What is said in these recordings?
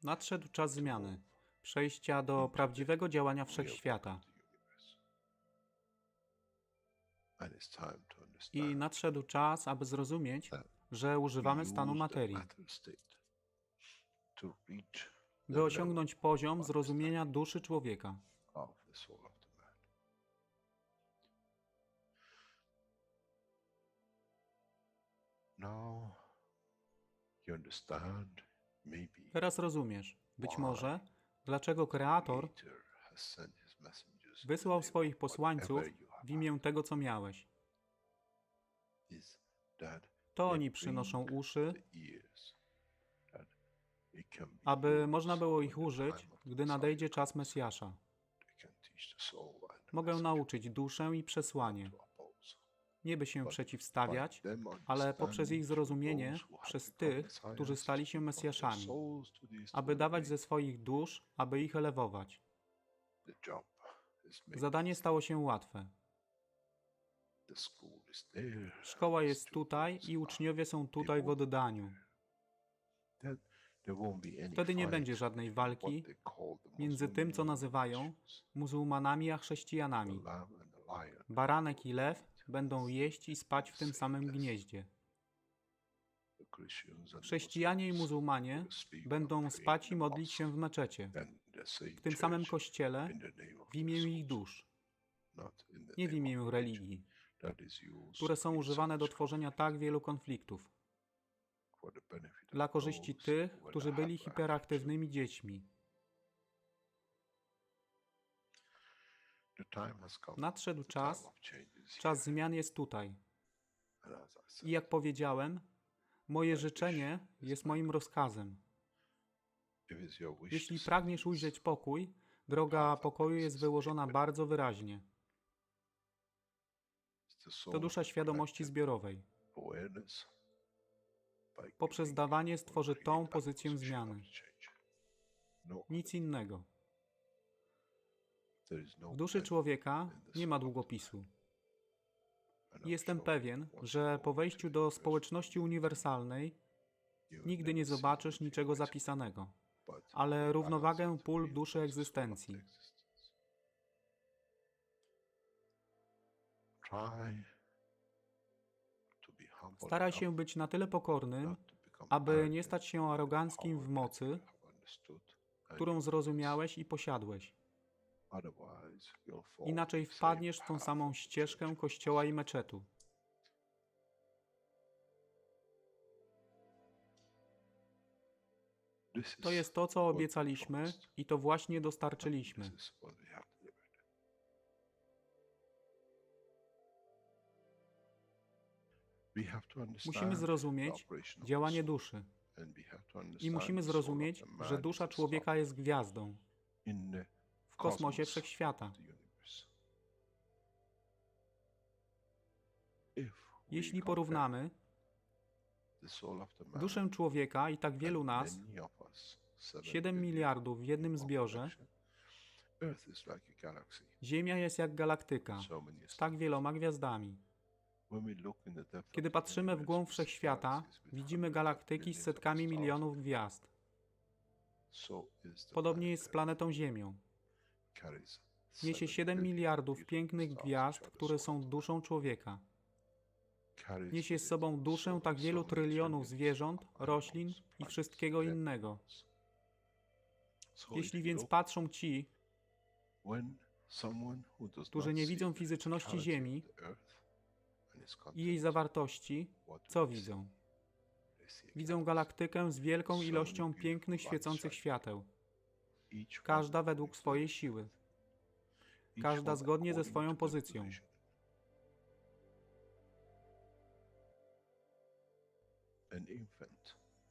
Nadszedł czas zmiany, przejścia do prawdziwego działania wszechświata. I nadszedł czas, aby zrozumieć, że używamy stanu materii, by osiągnąć poziom zrozumienia duszy człowieka. Teraz rozumiesz, być może, dlaczego Kreator wysłał swoich posłańców w imię tego, co miałeś. To oni przynoszą uszy, aby można było ich użyć, gdy nadejdzie czas Mesjasza. Mogę nauczyć duszę i przesłanie. Nie by się przeciwstawiać, ale poprzez ich zrozumienie, przez tych, którzy stali się Mesjaszami, aby dawać ze swoich dusz, aby ich elewować. Zadanie stało się łatwe. Szkoła jest tutaj i uczniowie są tutaj w oddaniu. Wtedy nie będzie żadnej walki między tym, co nazywają muzułmanami, a chrześcijanami. Baranek i lew będą jeść i spać w tym samym gnieździe. Chrześcijanie i muzułmanie będą spać i modlić się w meczecie, w tym samym kościele, w imię ich dusz, nie w imię religii, które są używane do tworzenia tak wielu konfliktów, dla korzyści tych, którzy byli hiperaktywnymi dziećmi. Nadszedł czas, czas zmian jest tutaj. I jak powiedziałem, moje życzenie jest moim rozkazem. Jeśli pragniesz ujrzeć pokój, droga pokoju jest wyłożona bardzo wyraźnie. To dusza świadomości zbiorowej. Poprzez dawanie stworzy tą pozycję zmiany. Nic innego. W duszy człowieka nie ma długopisu. Jestem pewien, że po wejściu do społeczności uniwersalnej nigdy nie zobaczysz niczego zapisanego, ale równowagę pól duszy egzystencji. Staraj się być na tyle pokornym, aby nie stać się aroganckim w mocy, którą zrozumiałeś i posiadłeś. Inaczej wpadniesz w tą samą ścieżkę kościoła i meczetu. To jest to, co obiecaliśmy i to właśnie dostarczyliśmy. Musimy zrozumieć działanie duszy i musimy zrozumieć, że dusza człowieka jest gwiazdą w kosmosie wszechświata. Jeśli porównamy duszę człowieka i tak wielu nas, 7 miliardów w jednym zbiorze, Ziemia jest jak galaktyka z tak wieloma gwiazdami. Kiedy patrzymy w głąb wszechświata, widzimy galaktyki z setkami milionów gwiazd. Podobnie jest z planetą Ziemią. Niesie 7 miliardów pięknych gwiazd, które są duszą człowieka. Niesie z sobą duszę tak wielu trylionów zwierząt, roślin i wszystkiego innego. Jeśli więc patrzą ci, którzy nie widzą fizyczności Ziemi i jej zawartości, co widzą? Widzą galaktykę z wielką ilością pięknych, świecących świateł. Każda według swojej siły. Każda zgodnie ze swoją pozycją.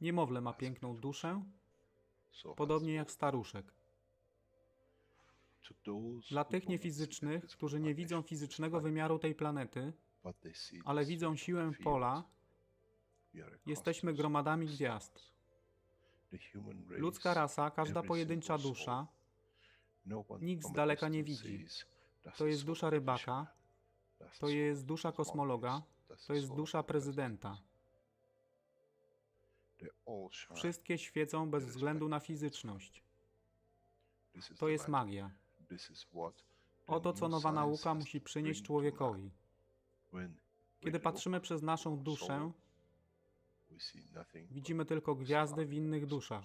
Niemowlę ma piękną duszę, podobnie jak staruszek. Dla tych niefizycznych, którzy nie widzą fizycznego wymiaru tej planety, ale widzą siłę pola, jesteśmy gromadami gwiazd. Ludzka rasa, każda pojedyncza dusza, nikt z daleka nie widzi. To jest dusza rybaka, to jest dusza kosmologa, to jest dusza prezydenta. Wszystkie świecą bez względu na fizyczność. To jest magia. Oto co nowa nauka musi przynieść człowiekowi. Kiedy patrzymy przez naszą duszę, widzimy tylko gwiazdy w innych duszach.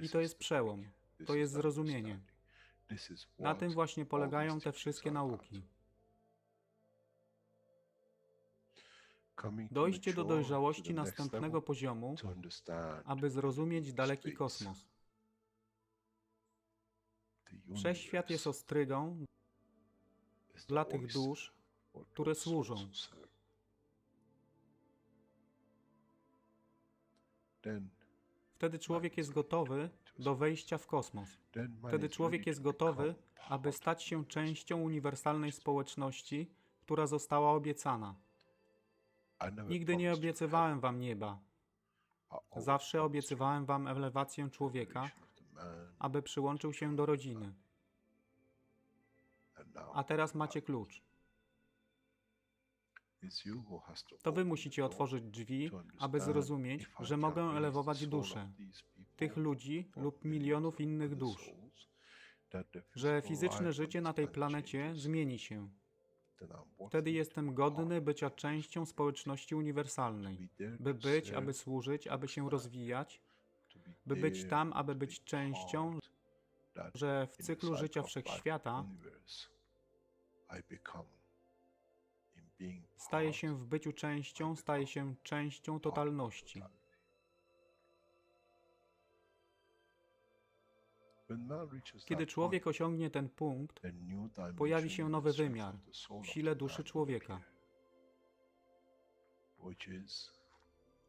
I to jest przełom. To jest zrozumienie. Na tym właśnie polegają te wszystkie nauki. Dojście do dojrzałości następnego poziomu, aby zrozumieć daleki kosmos. Wszechświat jest ostrygą dla tych dusz, które służą. Wtedy człowiek jest gotowy do wejścia w kosmos. Wtedy człowiek jest gotowy, aby stać się częścią uniwersalnej społeczności, która została obiecana. Nigdy nie obiecywałem wam nieba. Zawsze obiecywałem wam elewację człowieka, aby przyłączył się do rodziny. A teraz macie klucz. To wy musicie otworzyć drzwi, aby zrozumieć, że mogę elewować duszę tych ludzi lub milionów innych dusz. Że fizyczne życie na tej planecie zmieni się. Wtedy jestem godny bycia częścią społeczności uniwersalnej. By być, aby służyć, aby się rozwijać, by być tam, aby być częścią, że w cyklu życia wszechświata staje się w byciu częścią, staje się częścią totalności. Kiedy człowiek osiągnie ten punkt, pojawi się nowy wymiar w sile duszy człowieka,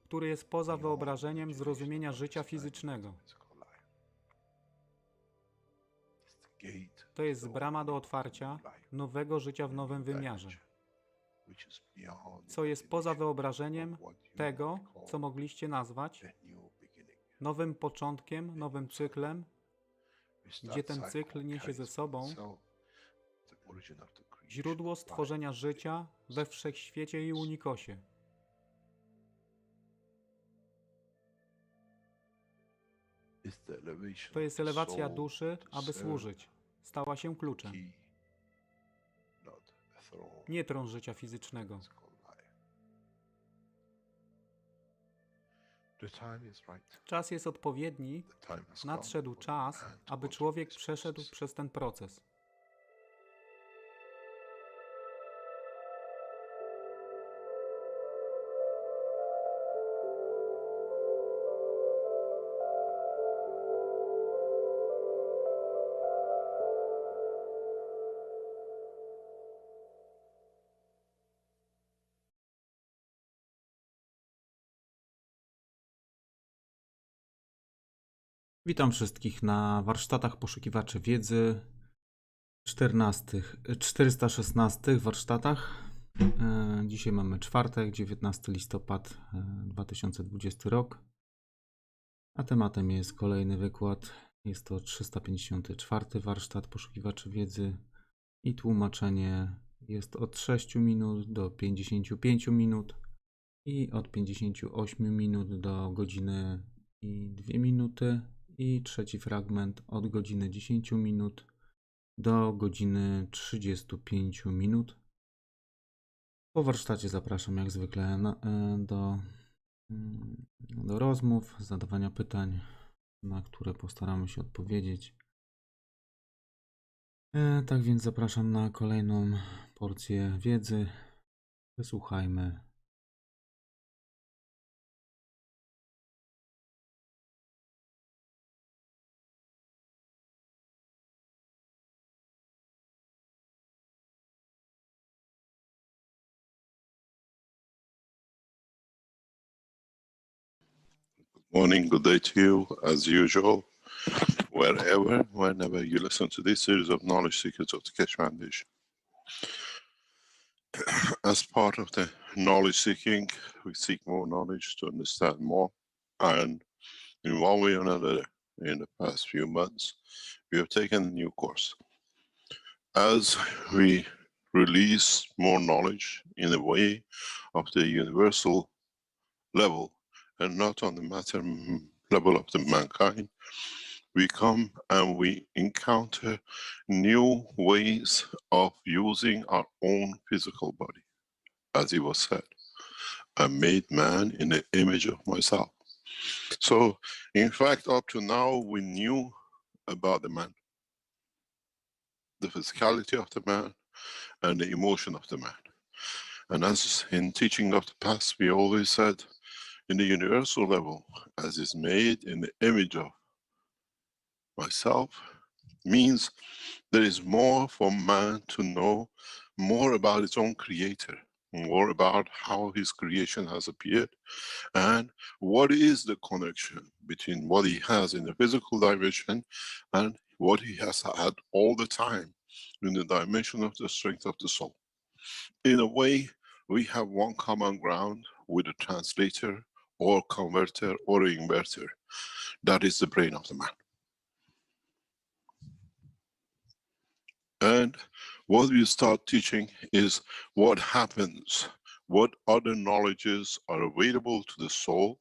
który jest poza wyobrażeniem zrozumienia życia fizycznego. To jest brama do otwarcia nowego życia w nowym wymiarze, co jest poza wyobrażeniem tego, co mogliście nazwać nowym początkiem, nowym cyklem, gdzie ten cykl niesie ze sobą źródło stworzenia życia we wszechświecie i unikosie. To jest elewacja duszy, aby służyć. Stała się kluczem. Nie tron życia fizycznego. Czas jest odpowiedni, nadszedł czas, aby człowiek przeszedł przez ten proces. Witam wszystkich na warsztatach poszukiwaczy wiedzy, 416 warsztatach. Dzisiaj mamy czwartek, 19 listopad 2020 rok, a tematem jest kolejny wykład. Jest to 354 warsztat poszukiwaczy wiedzy i tłumaczenie jest od 6 minut do 55 minut i od 58 minut do godziny i 2 minuty. I trzeci fragment od godziny 10 minut do godziny 35 minut. Po warsztacie zapraszam jak zwykle do rozmów, zadawania pytań, na które postaramy się odpowiedzieć. Tak więc zapraszam na kolejną porcję wiedzy. Wysłuchajmy. Morning, good day to you, as usual, whenever you listen to this series of knowledge seekers of the Keshe Foundation. As part of the knowledge seeking, we seek more knowledge to understand more, and in one way or another, in the past few months, we have taken a new course. As we release more knowledge in a way of the universal level, and not on the matter level of the mankind. We come and we encounter new ways of using our own physical body. As it was said, I made man in the image of myself. So, in fact, up to now, we knew about the man, the physicality of the man, and the emotion of the man. And as in teaching of the past, we always said, in the universal level, as is made in the image of myself, means there is more for man to know, more about his own creator, more about how his creation has appeared, and what is the connection between what he has in the physical dimension and what he has had all the time in the dimension of the strength of the soul. In a way, we have one common ground with a translator or converter or inverter. That is the brain of the man. And what we start teaching is what happens, what other knowledges are available to the soul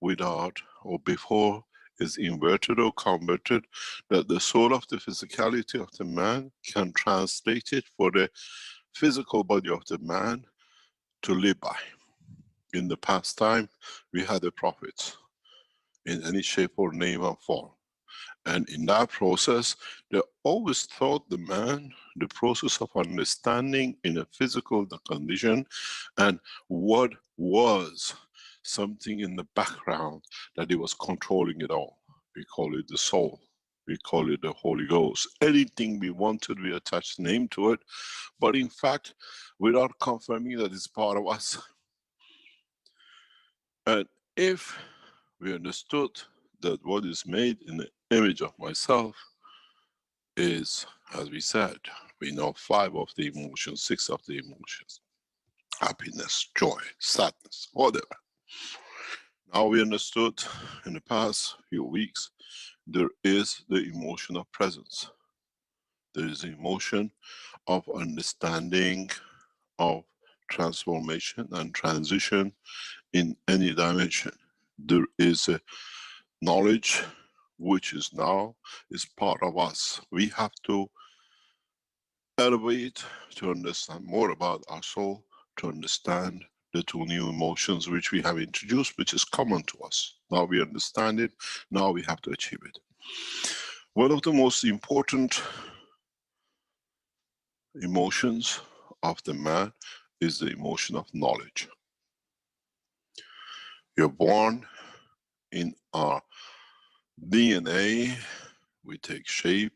without or before is inverted or converted, that the soul of the physicality of the man can translate it for the physical body of the man to live by. In the past time, we had the prophets in any shape or name or form. And in that process, they always taught the man the process of understanding in a physical condition and what was something in the background that he was controlling it all. We call it the soul. We call it the Holy Ghost. Anything we wanted, we attached name to it. But in fact, without confirming that it's part of us. And if we understood that what is made in the image of myself is, as we said, we know 5 of the emotions, 6 of the emotions. Happiness, joy, sadness, whatever. Now we understood in the past few weeks, there is the emotion of presence. There is the emotion of understanding, of transformation and transition in any dimension. There is a knowledge which is now is part of us. We have to elevate to understand more about our soul, to understand the 2 new emotions which we have introduced, which is common to us. Now we understand it, now we have to achieve it. One of the most important emotions of the man is the emotion of knowledge. You're born in our DNA, we take shape,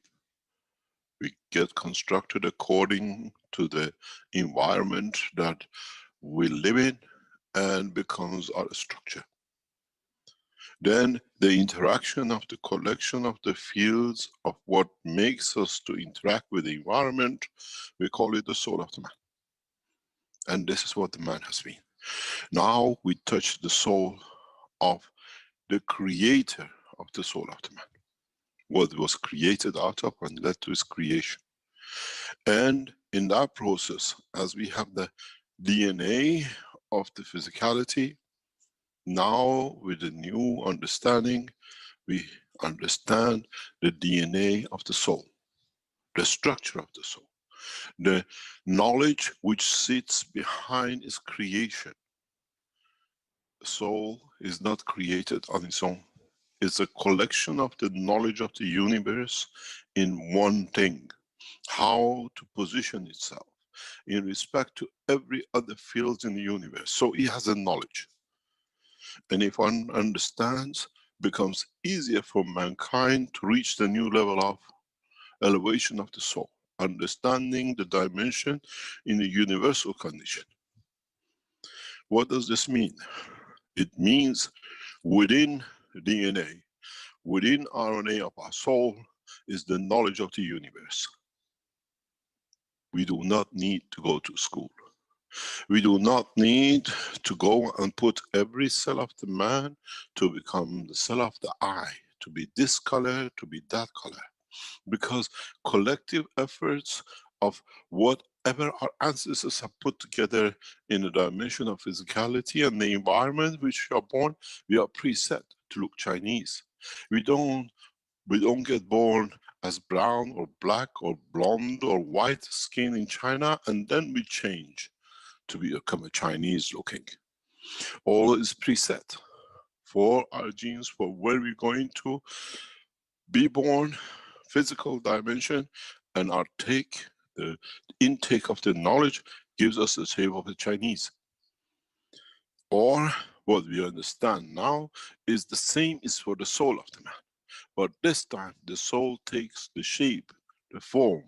we get constructed according to the environment that we live in and becomes our structure. Then the interaction of the collection of the fields of what makes us to interact with the environment, we call it the soul of the man. And this is what the man has been. Now we touch the soul of the creator of the soul of the man. What was created out of and led to his creation. And in that process, as we have the DNA of the physicality, now with the new understanding, we understand the DNA of the soul, the structure of the soul, the knowledge which sits behind its creation. The soul is not created on its own. It's a collection of the knowledge of the universe in one thing. How to position itself in respect to every other field in the universe. So it has a knowledge. And if one understands, becomes easier for mankind to reach the new level of elevation of the soul. Understanding the dimension in the universal condition. What does this mean? It means within DNA, within RNA of our soul is the knowledge of the universe. We do not need to go to school. We do not need to go and put every cell of the man to become the cell of the eye, to be this color, to be that color. Because collective efforts of what whatever our ancestors have put together in the dimension of physicality and the environment which we are born, we are preset to look Chinese. We don't get born as brown or black or blonde or white skin in China and then we change to become a Chinese looking. All is preset for our genes, for where we're going to be born, physical dimension, and our the intake of the knowledge gives us the shape of a Chinese. Or what we understand now is the same is for the soul of the man. But this time the soul takes the shape, the form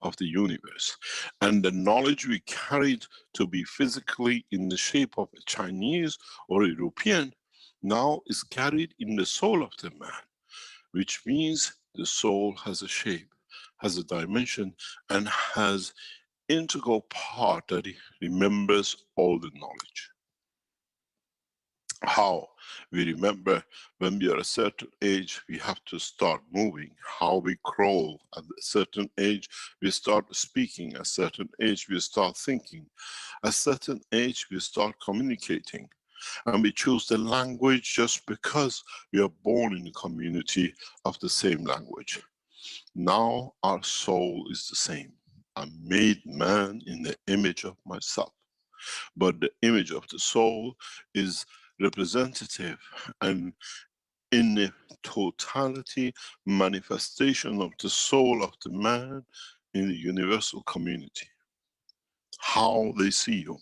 of the universe. And the knowledge we carried to be physically in the shape of a Chinese or a European now is carried in the soul of the man, which means the soul has a shape, has a dimension, and has integral part that it remembers all the knowledge. How we remember when we are a certain age, we have to start moving. How we crawl at a certain age, we start speaking. At a certain age, we start thinking. At a certain age, we start communicating. And we choose the language just because we are born in the community of the same language. Now our soul is the same. I'm made man in the image of myself. But the image of the soul is representative and in the totality manifestation of the soul of the man in the universal community. How they see you.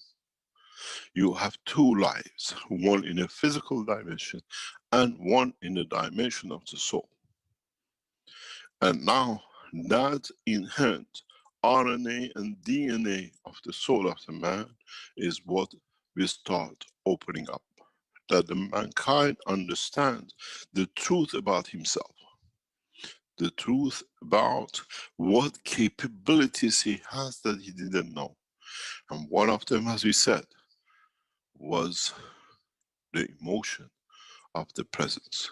You have two lives, one in a physical dimension and one in the dimension of the soul. And now that inherent RNA and DNA of the soul of the man is what we start opening up. That the mankind understands the truth about himself. The truth about what capabilities he has that he didn't know. And one of them, as we said, was the emotion of the presence.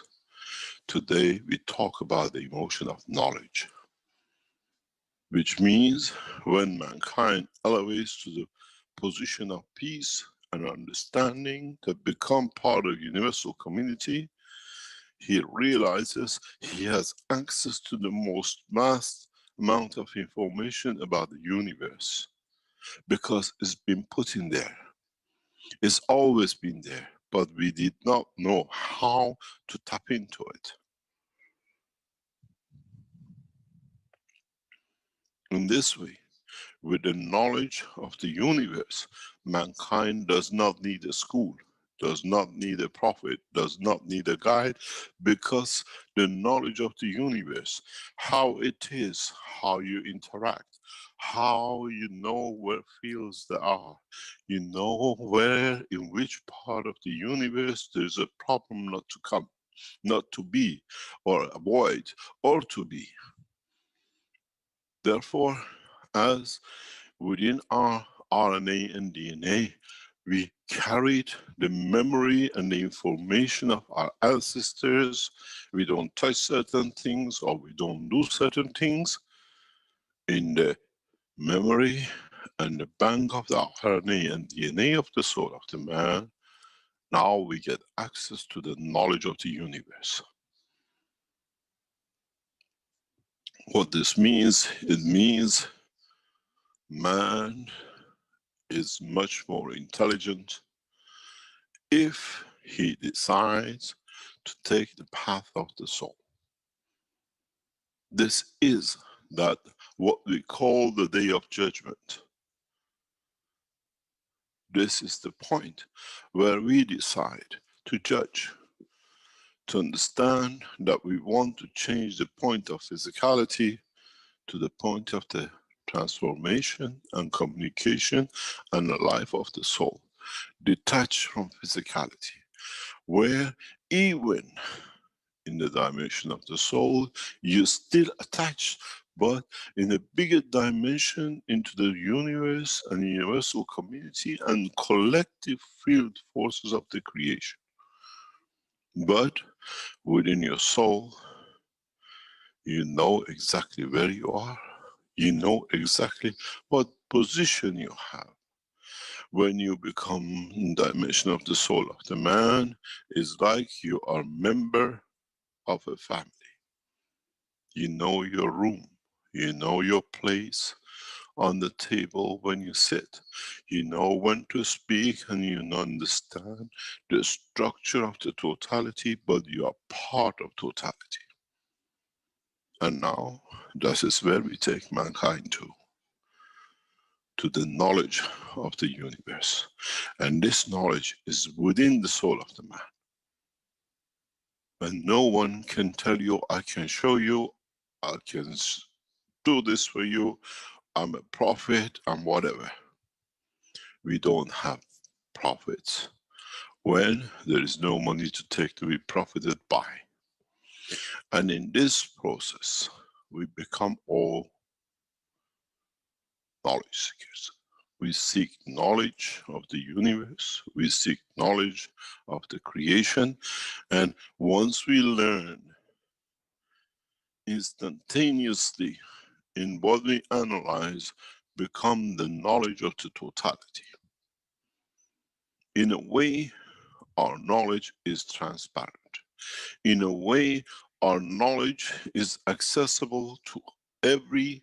Today we talk about the emotion of knowledge. Which means when mankind elevates to the position of peace and understanding that become part of universal community, he realizes he has access to the most vast amount of information about the universe. Because it's been put in there. It's always been there, but we did not know how to tap into it. In this way, with the knowledge of the universe, mankind does not need a school, does not need a prophet, does not need a guide, because the knowledge of the universe, how it is, how you interact, how you know where fields there are, you know where, in which part of the universe there's a problem not to come, not to be, or avoid, or to be. Therefore, as within our RNA and DNA, we carried the memory and the information of our ancestors. We don't touch certain things or we don't do certain things. In the memory and the bank of the RNA and DNA of the soul of the man, now we get access to the knowledge of the universe. What this means, it means man is much more intelligent if he decides to take the path of the soul. This is that what we call the day of judgment. This is the point where we decide to judge, to understand that we want to change the point of physicality to the point of the transformation and communication and the life of the soul, detached from physicality, where even in the dimension of the soul, you're still attached, but in a bigger dimension into the universe and universal community and collective field forces of the creation. But within your soul, you know exactly where you are. You know exactly what position you have. When you become in dimension of the soul of the man, it's like you are member of a family. You know your room, you know your place on the table when you sit. You know when to speak and you understand the structure of the totality, but you are part of totality. And now, this is where we take mankind to the knowledge of the universe. And this knowledge is within the soul of the man. And no one can tell you, I can show you, I can do this for you, I'm a prophet, I'm whatever. We don't have prophets when there is no money to take to be profited by. And in this process, we become all knowledge seekers. We seek knowledge of the universe, we seek knowledge of the creation, and once we learn instantaneously in what we analyze, become the knowledge of the totality. In a way, our knowledge is transparent. In a way, our knowledge is accessible to every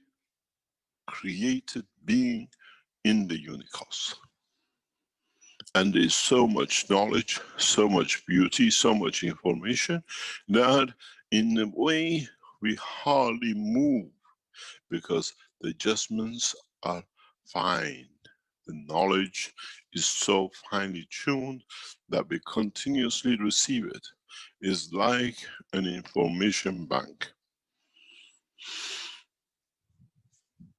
created being in the universe. And there is so much knowledge, so much beauty, so much information that in a way we hardly move because the adjustments are fine. The knowledge is so finely tuned that we continuously receive it. It's like an information bank.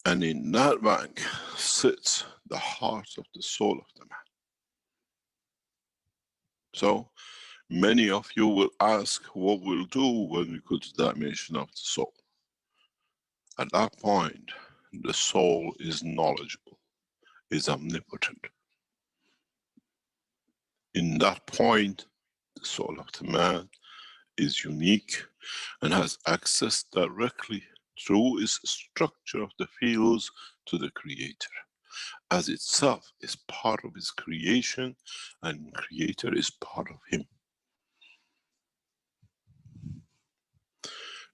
And in that bank sits the heart of the soul of the man. So many of you will ask what we'll do when we go to the dimension of the soul. At that point, the soul is knowledgeable, is omnipotent. In that point, the soul of the man is unique and has access directly through its structure of the fields to the Creator, as itself is part of his creation and Creator is part of him.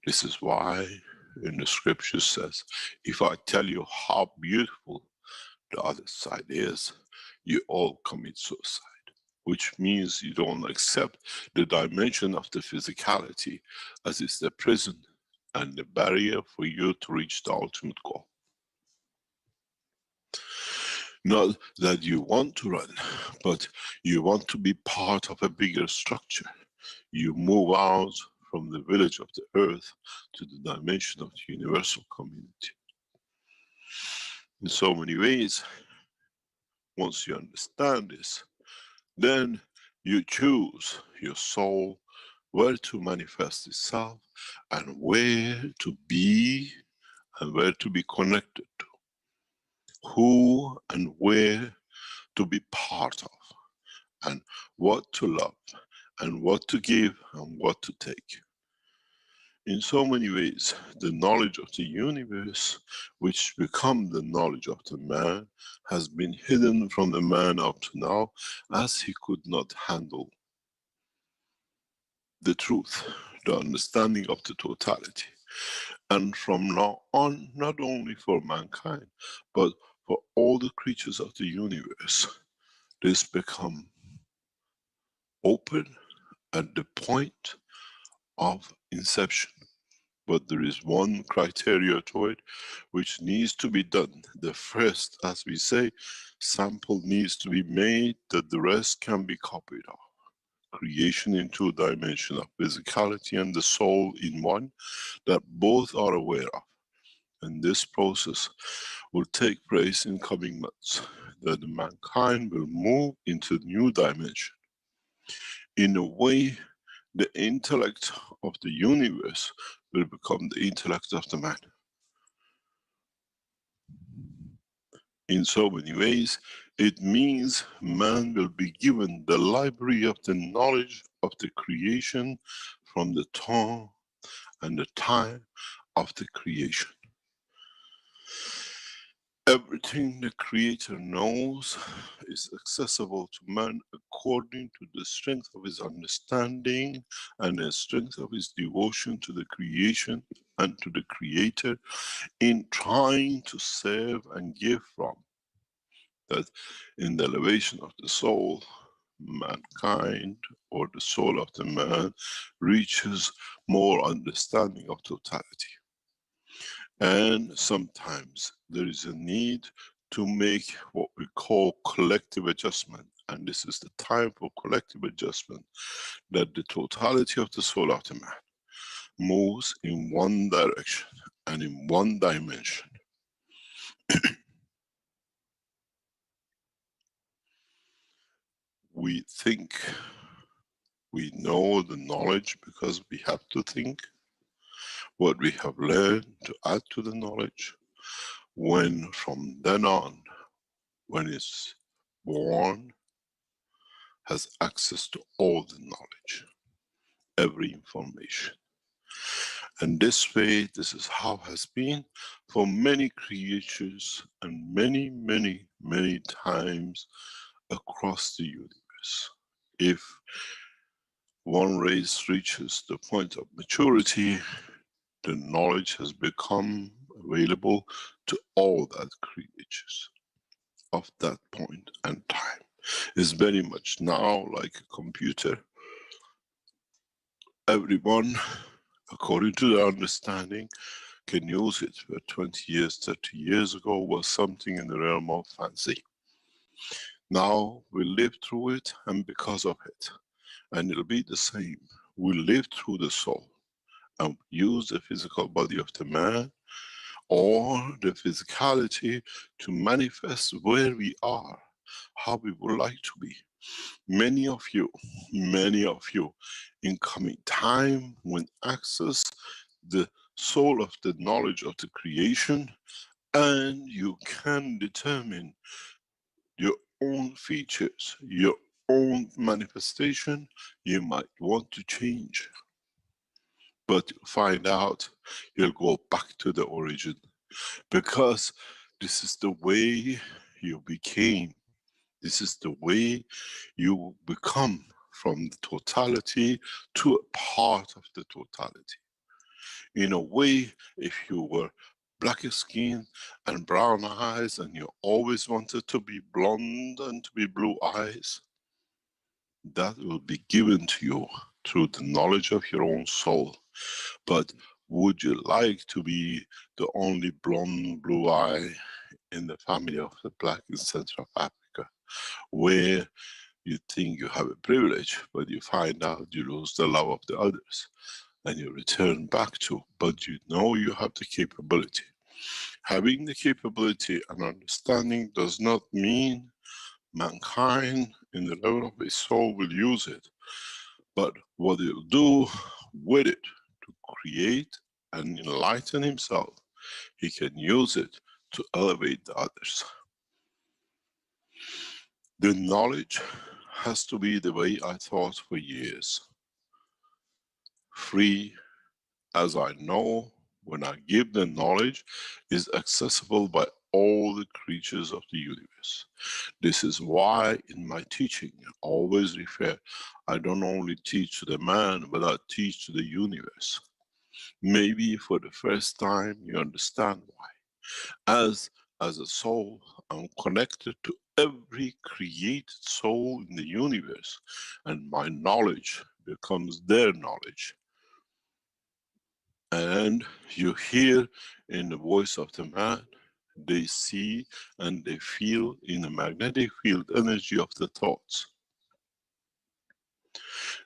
This is why in the scripture says, if I tell you how beautiful the other side is, you all commit suicide. Which means you don't accept the dimension of the physicality as it's the prison and the barrier for you to reach the ultimate goal. Not that you want to run, but you want to be part of a bigger structure. You move out from the village of the earth to the dimension of the universal community. In so many ways, once you understand this, then you choose your soul where to manifest itself and where to be and where to be connected to. Who and where to be part of, and what to love, and what to give, and what to take. In so many ways, the knowledge of the universe, which becomes the knowledge of the man, has been hidden from the man up to now, as he could not handle the truth, the understanding of the totality. And from now on, not only for mankind, but for all the creatures of the universe, this become open at the point of inception. But there is one criteria to it which needs to be done. The first, as we say, sample needs to be made that the rest can be copied off. Creation in two dimensions of physicality and the soul in one, that both are aware of. And this process will take place in coming months, that mankind will move into a new dimension. In a way, the intellect of the universe will become the intellect of the man. In so many ways, it means man will be given the library of the knowledge of the creation from the tone and the time of the creation. Everything the Creator knows is accessible to man according to the strength of his understanding and the strength of his devotion to the creation and to the Creator in trying to serve and give from. That in the elevation of the soul, mankind or the soul of the man reaches more understanding of totality. And sometimes there is a need to make what we call collective adjustment. And this is the time for collective adjustment, that the totality of the soul of the man moves in one direction and in one dimension. We think we know the knowledge because we have to think. What we have learned to add to the knowledge. When from then on, when it's born, has access to all the knowledge, every information. And this way, this is how it has been for many creatures and many, many, many times across the universe. If one race reaches the point of maturity, the knowledge has become available to all that creatures of that point and time. It's very much now like a computer. Everyone, according to their understanding, can use it. But 20 years, 30 years ago was something in the realm of fancy. Now we live through it and because of it. And it'll be the same. We live through the soul and use the physical body of the man or the physicality to manifest where we are, how we would like to be. Many of you in coming time when access the soul of the knowledge of the creation, and you can determine your own features, your own manifestation, you might want to change. But find out, you'll go back to the origin. Because this is the way you became. This is the way you become from the totality to a part of the totality. In a way, if you were black skin and brown eyes and you always wanted to be blonde and to be blue eyes, that will be given to you through the knowledge of your own soul. But would you like to be the only blonde blue eye in the family of the black in Central Africa, where you think you have a privilege, but you find out you lose the love of the others, and you return back to, but you know you have the capability. Having the capability and understanding does not mean mankind in the level of his soul will use it, but what he'll do with it to create and enlighten himself, he can use it to elevate the others. The knowledge has to be the way I thought for years. Free, as I know, when I give the knowledge, is accessible by all the creatures of the universe. This is why in my teaching I always refer, I don't only teach to the man, but I teach to the universe. Maybe for the first time you understand why. As a soul, I'm connected to every created soul in the universe, and my knowledge becomes their knowledge. And you hear in the voice of the man, they see and they feel in the magnetic field energy of the thoughts.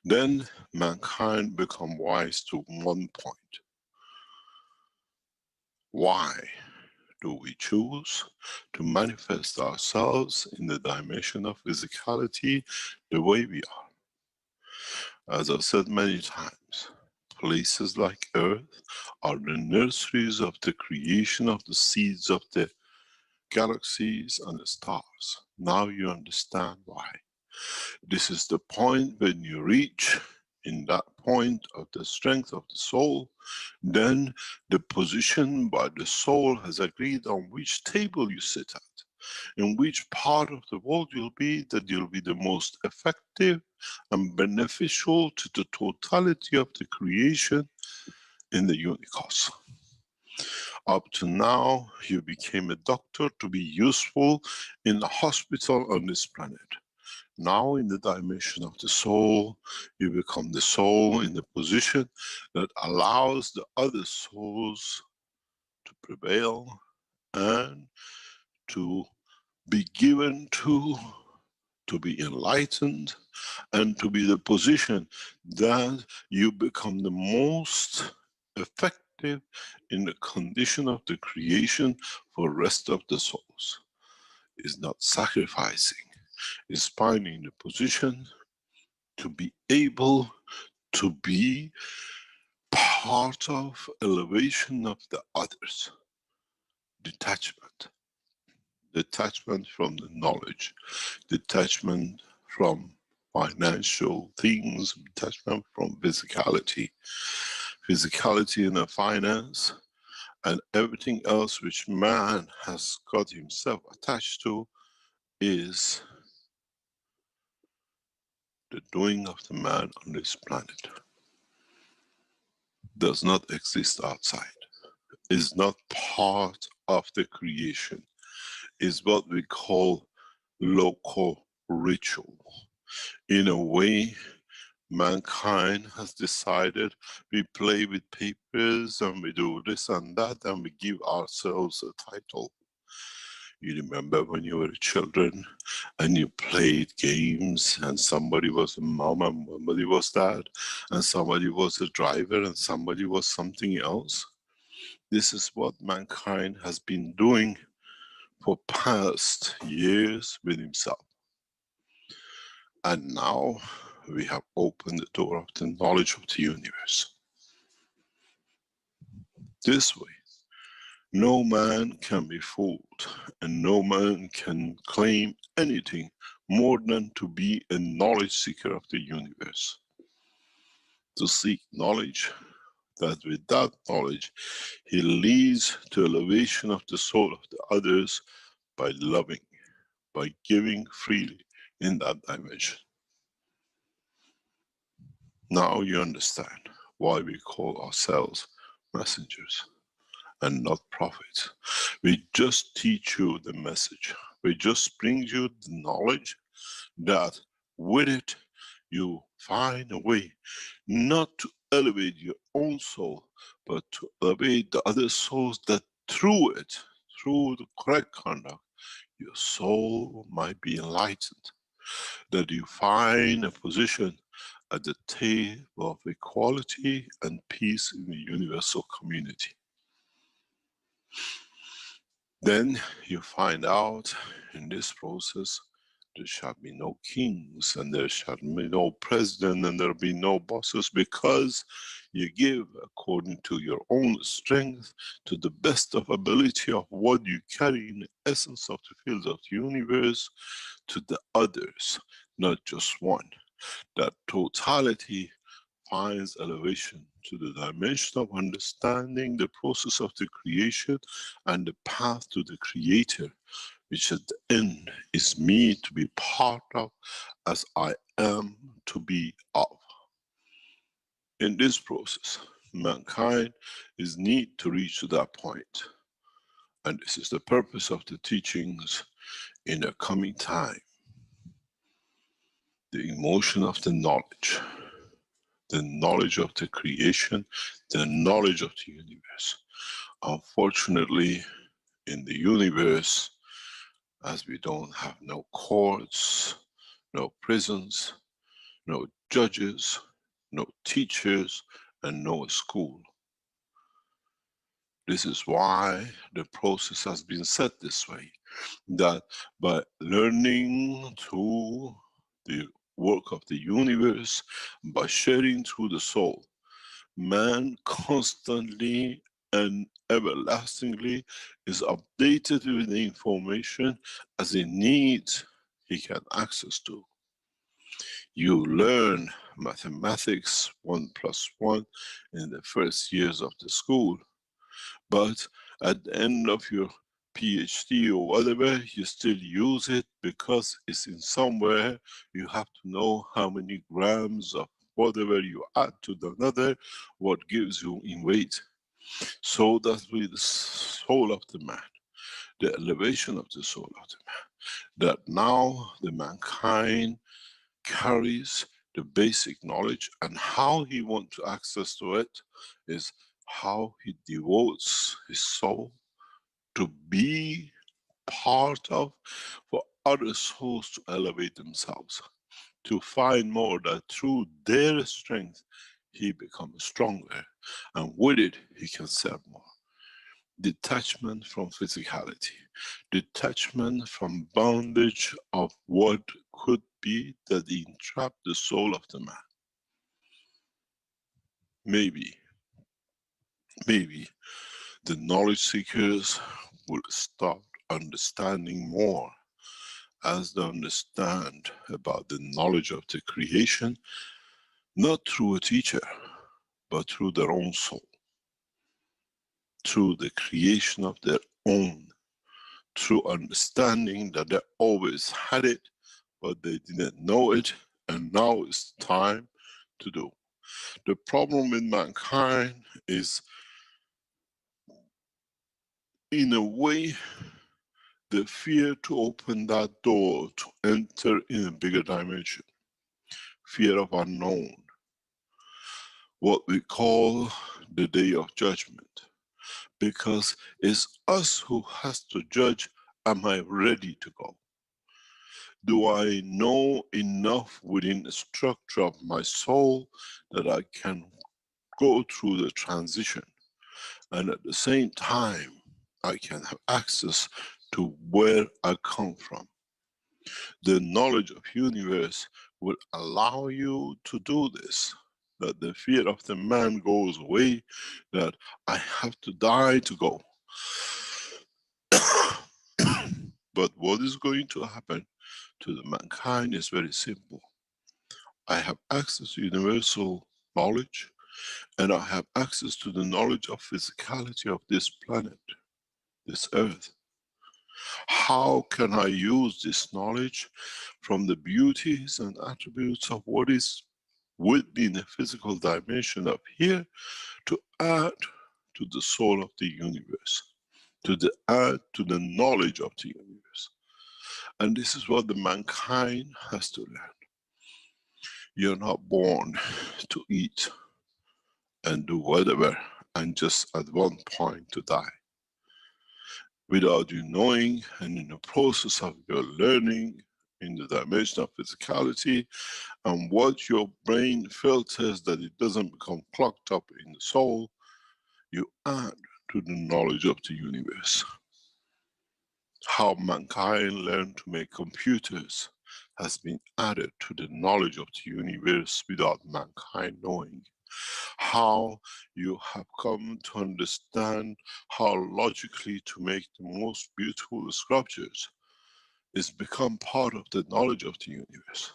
Then mankind become wise to one point. Why do we choose to manifest ourselves in the dimension of physicality the way we are? As I've said many times, places like Earth are the nurseries of the creation of the seeds of the galaxies and the stars. Now you understand why. This is the point when you reach, in that point of the strength of the soul, then the position by the soul has agreed on which table you sit at, in which part of the world you'll be, that you'll be the most effective and beneficial to the totality of the creation in the universe. Up to now, you became a doctor to be useful in a hospital on this planet. Now, in the dimension of the soul, you become the soul in the position that allows the other souls to prevail and to be given to be enlightened, and to be the position that you become the most effective in the condition of the creation for rest of the souls. Is not sacrificing, is finding the position to be able to be part of elevation of the others. Detachment. Detachment from the knowledge, detachment from financial things, detachment from physicality. Physicality and the finance and everything else which man has got himself attached to is the doing of the man on this planet. Does not exist outside, is not part of the creation, is what we call local ritual. In a way, mankind has decided we play with papers and we do this and that and we give ourselves a title. You remember when you were children and you played games and somebody was a mom and somebody was dad and somebody was a driver and somebody was something else? This is what mankind has been doing for past years with himself. And now we have opened the door of the knowledge of the universe. This way, no man can be fooled and no man can claim anything more than to be a knowledge seeker of the universe. To seek knowledge, that with that knowledge he leads to elevation of the soul of the others by loving, by giving freely in that dimension. Now you understand why we call ourselves messengers and not prophets. We just teach you the message. We just bring you the knowledge that with it you find a way not to elevate your own soul, but to elevate the other souls, that through it, through the correct conduct, your soul might be enlightened. That you find a position at the table of equality and peace in the universal community. Then you find out in this process there shall be no kings and there shall be no president and there will be no bosses, because you give according to your own strength, to the best of ability of what you carry in the essence of the fields of the universe, to the others, not just one. That totality finds elevation to the dimension of understanding the process of the creation and the path to the creator, which at the end is me to be part of, as I am to be of. In this process, mankind is need to reach to that point. And this is the purpose of the teachings in the coming time. The emotion of the knowledge of the creation, the knowledge of the universe. Unfortunately, in the universe, as we don't have no courts, no prisons, no judges, no teachers, and no school. This is why the process has been set this way, that by learning through the work of the universe, by sharing through the soul, man constantly and everlastingly is updated with the information as he needs, he can access to. You learn mathematics 1 plus 1 in the first years of the school, but at the end of your PhD or whatever, you still use it because it's in somewhere. You have to know how many grams of whatever you add to the another, what gives you in weight. So that with the soul of the man, the elevation of the soul of the man, that now the mankind carries the basic knowledge, and how he wants to access to it is how he devotes his soul to be part of, for other souls to elevate themselves, to find more that through their strength he becomes stronger, and with it he can serve more. Detachment from physicality, detachment from bondage of what could be that entrap the soul of the man. Maybe the knowledge seekers will start understanding more as they understand about the knowledge of the creation, not through a teacher, but through their own soul, through the creation of their own, through understanding that they always had it, but they didn't know it, and now it's time to do. The problem with mankind is, in a way, the fear to open that door to enter in a bigger dimension. Fear of unknown. What we call the day of judgment. Because it's us who has to judge, am I ready to go? Do I know enough within the structure of my soul that I can go through the transition, and at the same time I can have access to where I come from? The knowledge of universe will allow you to do this, that the fear of the man goes away, that I have to die to go. But what is going to happen to the mankind is very simple. I have access to universal knowledge, and I have access to the knowledge of physicality of this planet, this earth. How can I use this knowledge from the beauties and attributes of what is within the physical dimension up here to add to the soul of the universe, to add to the knowledge of the universe? And this is what the mankind has to learn. You're not born to eat and do whatever and just at one point to die. Without you knowing, and in the process of your learning in the dimension of physicality, and what your brain filters that it doesn't become clogged up in the soul, you add to the knowledge of the universe. How mankind learned to make computers has been added to the knowledge of the universe without mankind knowing. How you have come to understand how logically to make the most beautiful sculptures is become part of the knowledge of the universe.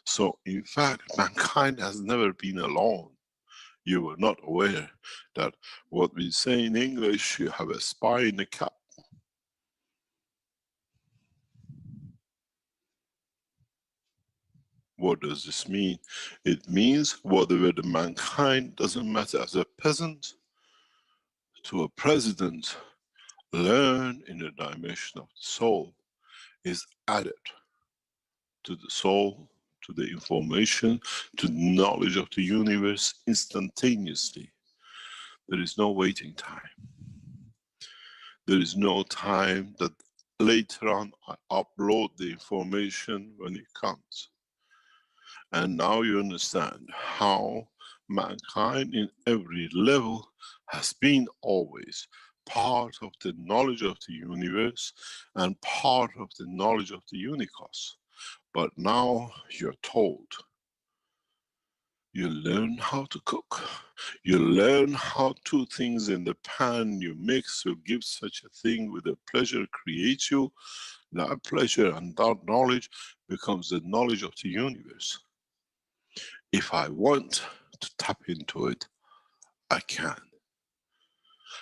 So in fact, mankind has never been alone. You were not aware that what we say in English, you have a spy in a cap. What does this mean? It means whatever the mankind, doesn't matter as a peasant to a president, learn in the dimension of the soul is added to the soul, to the information, to the knowledge of the universe instantaneously. There is no waiting time. There is no time that later on I upload the information when it comes. And now you understand how mankind in every level has been always part of the knowledge of the universe and part of the knowledge of the unicos. But now you're told, you learn how to cook. You learn how two things in the pan you mix will give such a thing with a pleasure creates you. That pleasure and that knowledge becomes the knowledge of the universe. If I want to tap into it, I can.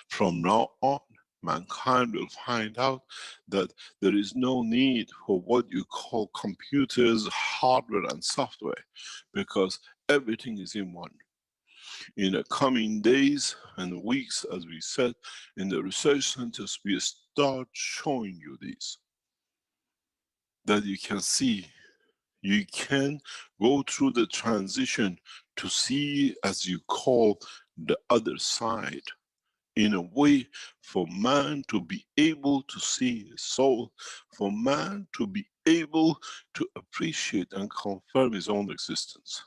From now on, mankind will find out that there is no need for what you call computers, hardware and software, because everything is in one. In the coming days and weeks, as we said, in the research centers, we start showing you this. That you can see, you can go through the transition to see, as you call, the other side, in a way for man to be able to see his soul, for man to be able to appreciate and confirm his own existence.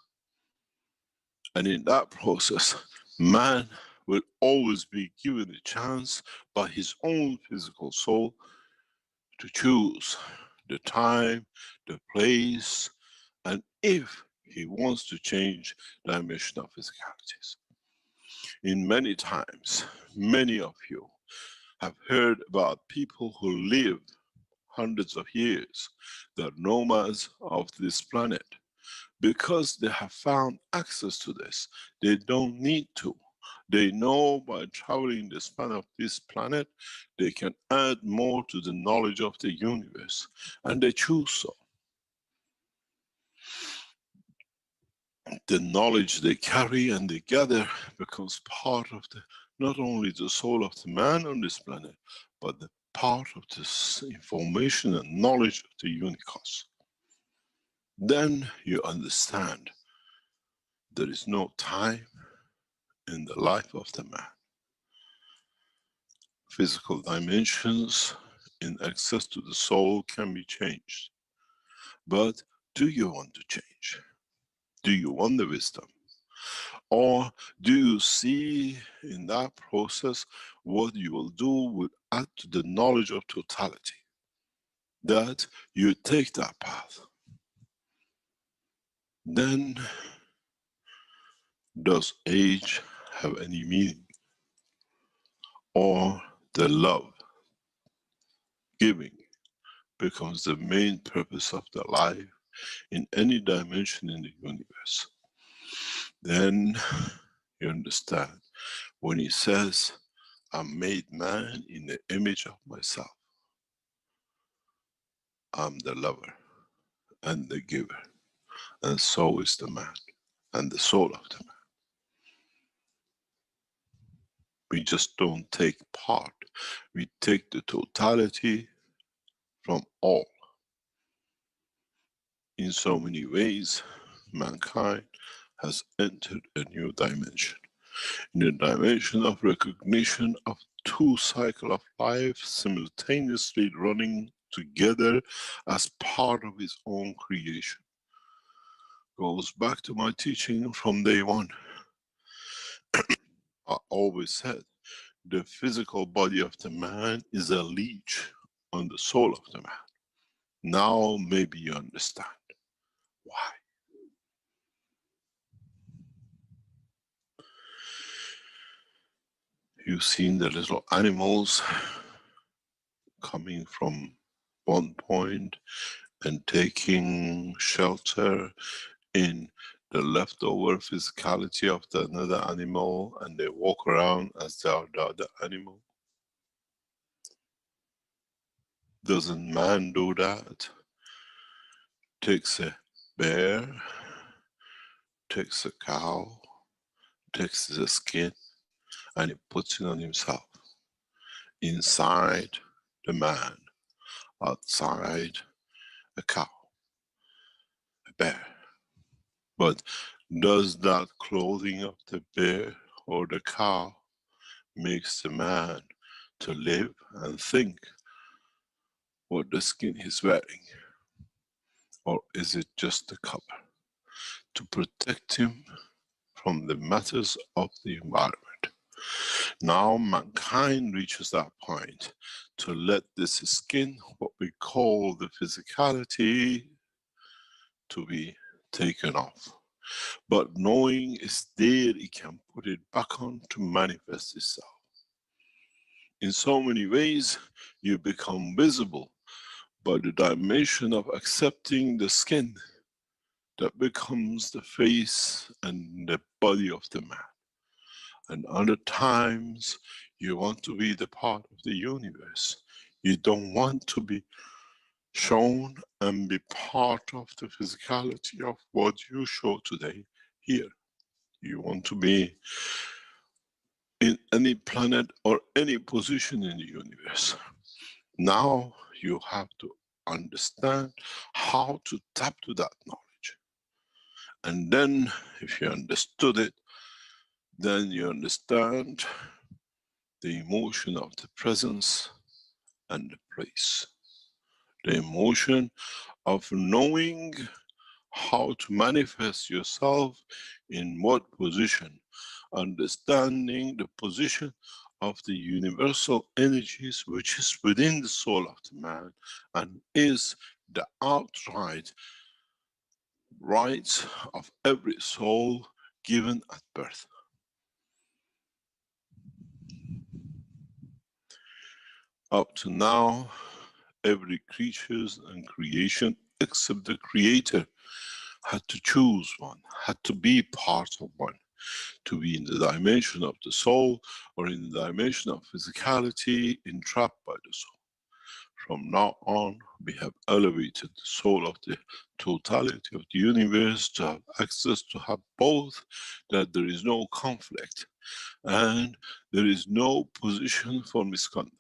And in that process, man will always be given a chance by his own physical soul to choose the time, the place, and if he wants to change the dimension of physicalities. In many times, many of you have heard about people who lived hundreds of years, the nomads of this planet. Because they have found access to this, they don't need to. They know by traveling the span of this planet, they can add more to the knowledge of the universe, and they choose so. The knowledge they carry and they gather becomes part of the, not only the soul of the man on this planet, but the part of this information and knowledge of the universe. Then you understand there is no time in the life of the man. Physical dimensions in access to the soul can be changed. But do you want to change? Do you want the wisdom? Or do you see in that process what you will do will add to the knowledge of totality? That you take that path. Then does age have any meaning? Or the love, giving, becomes the main purpose of the life in any dimension in the universe? Then you understand when he says, I made man in the image of myself. I'm the lover and the giver, and so is the man and the soul of the man. We just don't take part, we take the totality from all. In so many ways, mankind has entered a new dimension. In the dimension of recognition of two cycles of life simultaneously running together as part of his own creation. Goes back to my teaching from day one. I always said the physical body of the man is a leech on the soul of the man. Now maybe you understand why. You've seen the little animals coming from one point and taking shelter in the leftover physicality of the another animal, and they walk around as they are the other animal. Doesn't man do that? Takes a bear, takes a cow, takes the skin, and he puts it on himself. Inside the man, outside a cow, a bear. But does that clothing of the bear or the cow makes the man to live and think what the skin is wearing? Or is it just a cover to protect him from the matters of the environment? Now mankind reaches that point to let this skin, what we call the physicality, to be taken off. But knowing it's there, it can put it back on to manifest itself. In so many ways, you become visible by the dimension of accepting the skin that becomes the face and the body of the man. And other times you want to be the part of the universe. You don't want to be shown and be part of the physicality of what you show today here. You want to be in any planet or any position in the universe. Now you have to understand how to tap to that knowledge. And then if you understood it, then you understand the emotion of the presence and the place. The emotion of knowing how to manifest yourself in what position, understanding the position of the universal energies which is within the soul of the man and is the outright rights of every soul given at birth. Up to now, every creature and creation except the Creator had to choose one, had to be part of one, to be in the dimension of the soul or in the dimension of physicality entrapped by the soul. From now on, we have elevated the soul of the totality of the universe to have access to have both, that there is no conflict and there is no position for misconduct.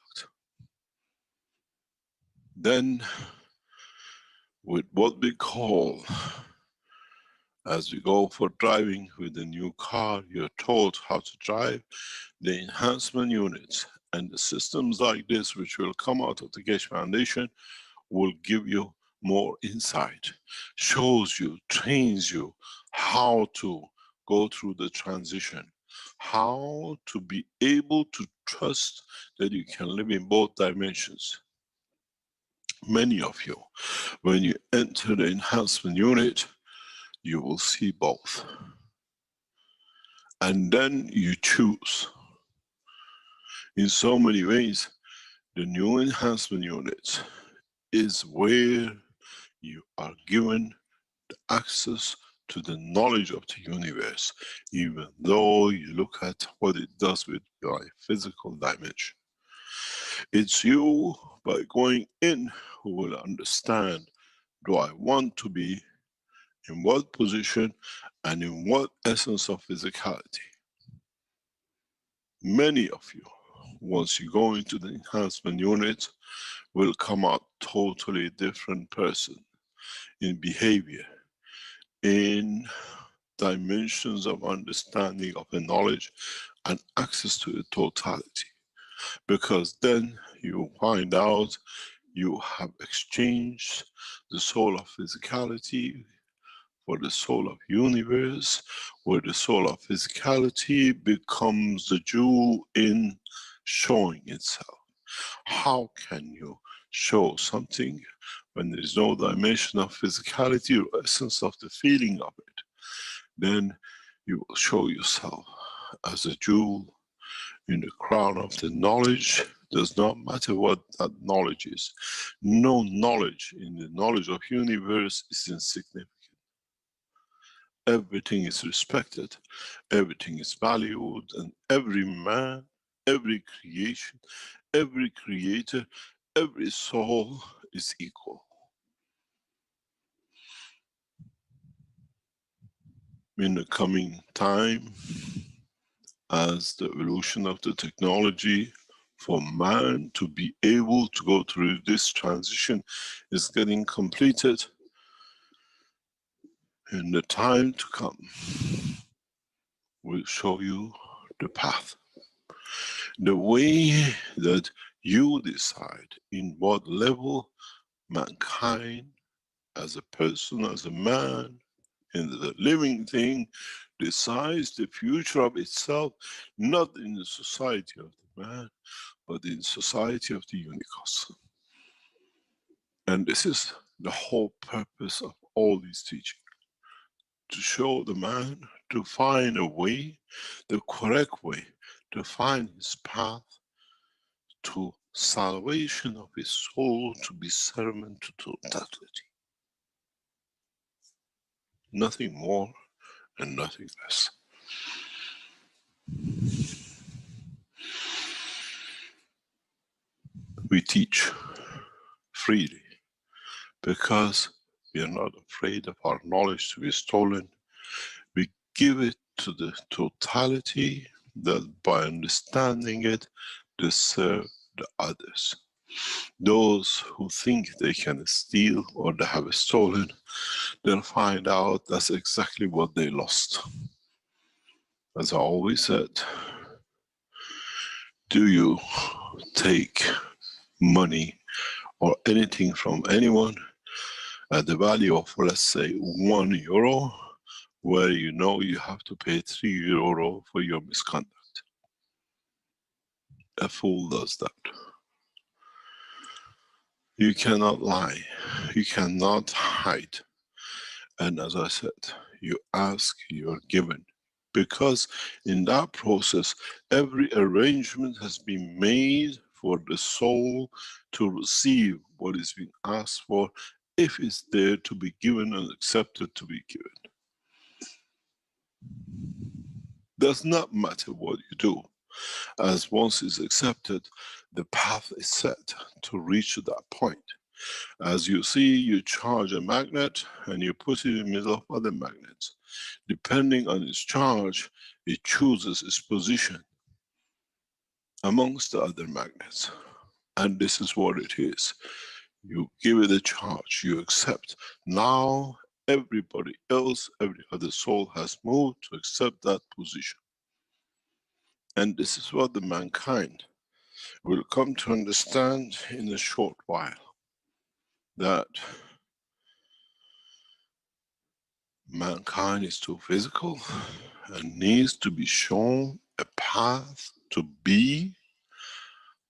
Then, with what we call, as we go for driving with a new car, you're taught how to drive, the enhancement units and the systems like this, which will come out of the Keshe Foundation, will give you more insight, shows you, trains you how to go through the transition, how to be able to trust that you can live in both dimensions. Many of you, when you enter the enhancement unit, you will see both. And then you choose. In so many ways, the new enhancement unit is where you are given the access to the knowledge of the universe, even though you look at what it does with your physical dimension. It's you, by going in, who will understand, do I want to be in what position and in what essence of physicality? Many of you, once you go into the enhancement unit, will come out totally different person in behavior, in dimensions of understanding of the knowledge and access to the totality. Because then you find out you have exchanged the soul of physicality for the soul of universe, where the soul of physicality becomes the jewel in showing itself. How can you show something when there is no dimension of physicality or essence of the feeling of it? Then you will show yourself as a jewel in the crown of the knowledge. Does not matter what that knowledge is. No knowledge in the knowledge of universe is insignificant. Everything is respected, everything is valued, and every man, every creation, every creator, every soul is equal. In the coming time, as the evolution of the technology for man to be able to go through this transition is getting completed, in the time to come, we'll show you the path. The way that you decide in what level mankind, as a person, as a man, in the living thing, decides the future of itself, not in the society of the man, but in the society of the Unicos. And this is the whole purpose of all these teachings. To show the man to find a way, the correct way, to find his path to salvation of his soul, to be servant to totality. Nothing more and nothing less. We teach freely because we are not afraid of our knowledge to be stolen. We give it to the totality that by understanding it, they serve the others. Those who think they can steal or they have stolen, they'll find out that's exactly what they lost. As I always said, do you take money or anything from anyone at the value of, let's say, €1, where you know you have to pay €3 for your misconduct? A fool does that. You cannot lie, you cannot hide. And as I said, you ask, you are given. Because in that process, every arrangement has been made for the soul to receive what is being asked for, if it's there to be given and accepted to be given. Does not matter what you do, as once it's accepted, the path is set to reach that point. As you see, you charge a magnet and you put it in the middle of other magnets. Depending on its charge, it chooses its position amongst the other magnets. And this is what it is. You give it a charge, you accept. Now everybody else, every other soul has moved to accept that position. And this is what the mankind will come to understand in a short while. That mankind is too physical and needs to be shown a path to be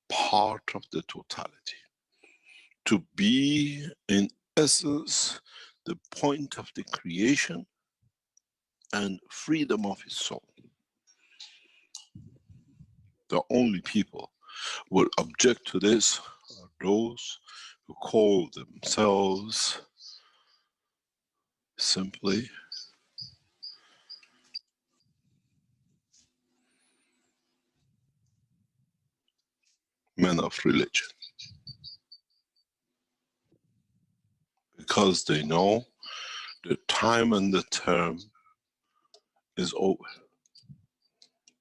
part of the totality. To be, in essence, the point of the creation and freedom of his soul. The only people who will object to this are those who call themselves simply men of religion. Because they know the time and the term is over.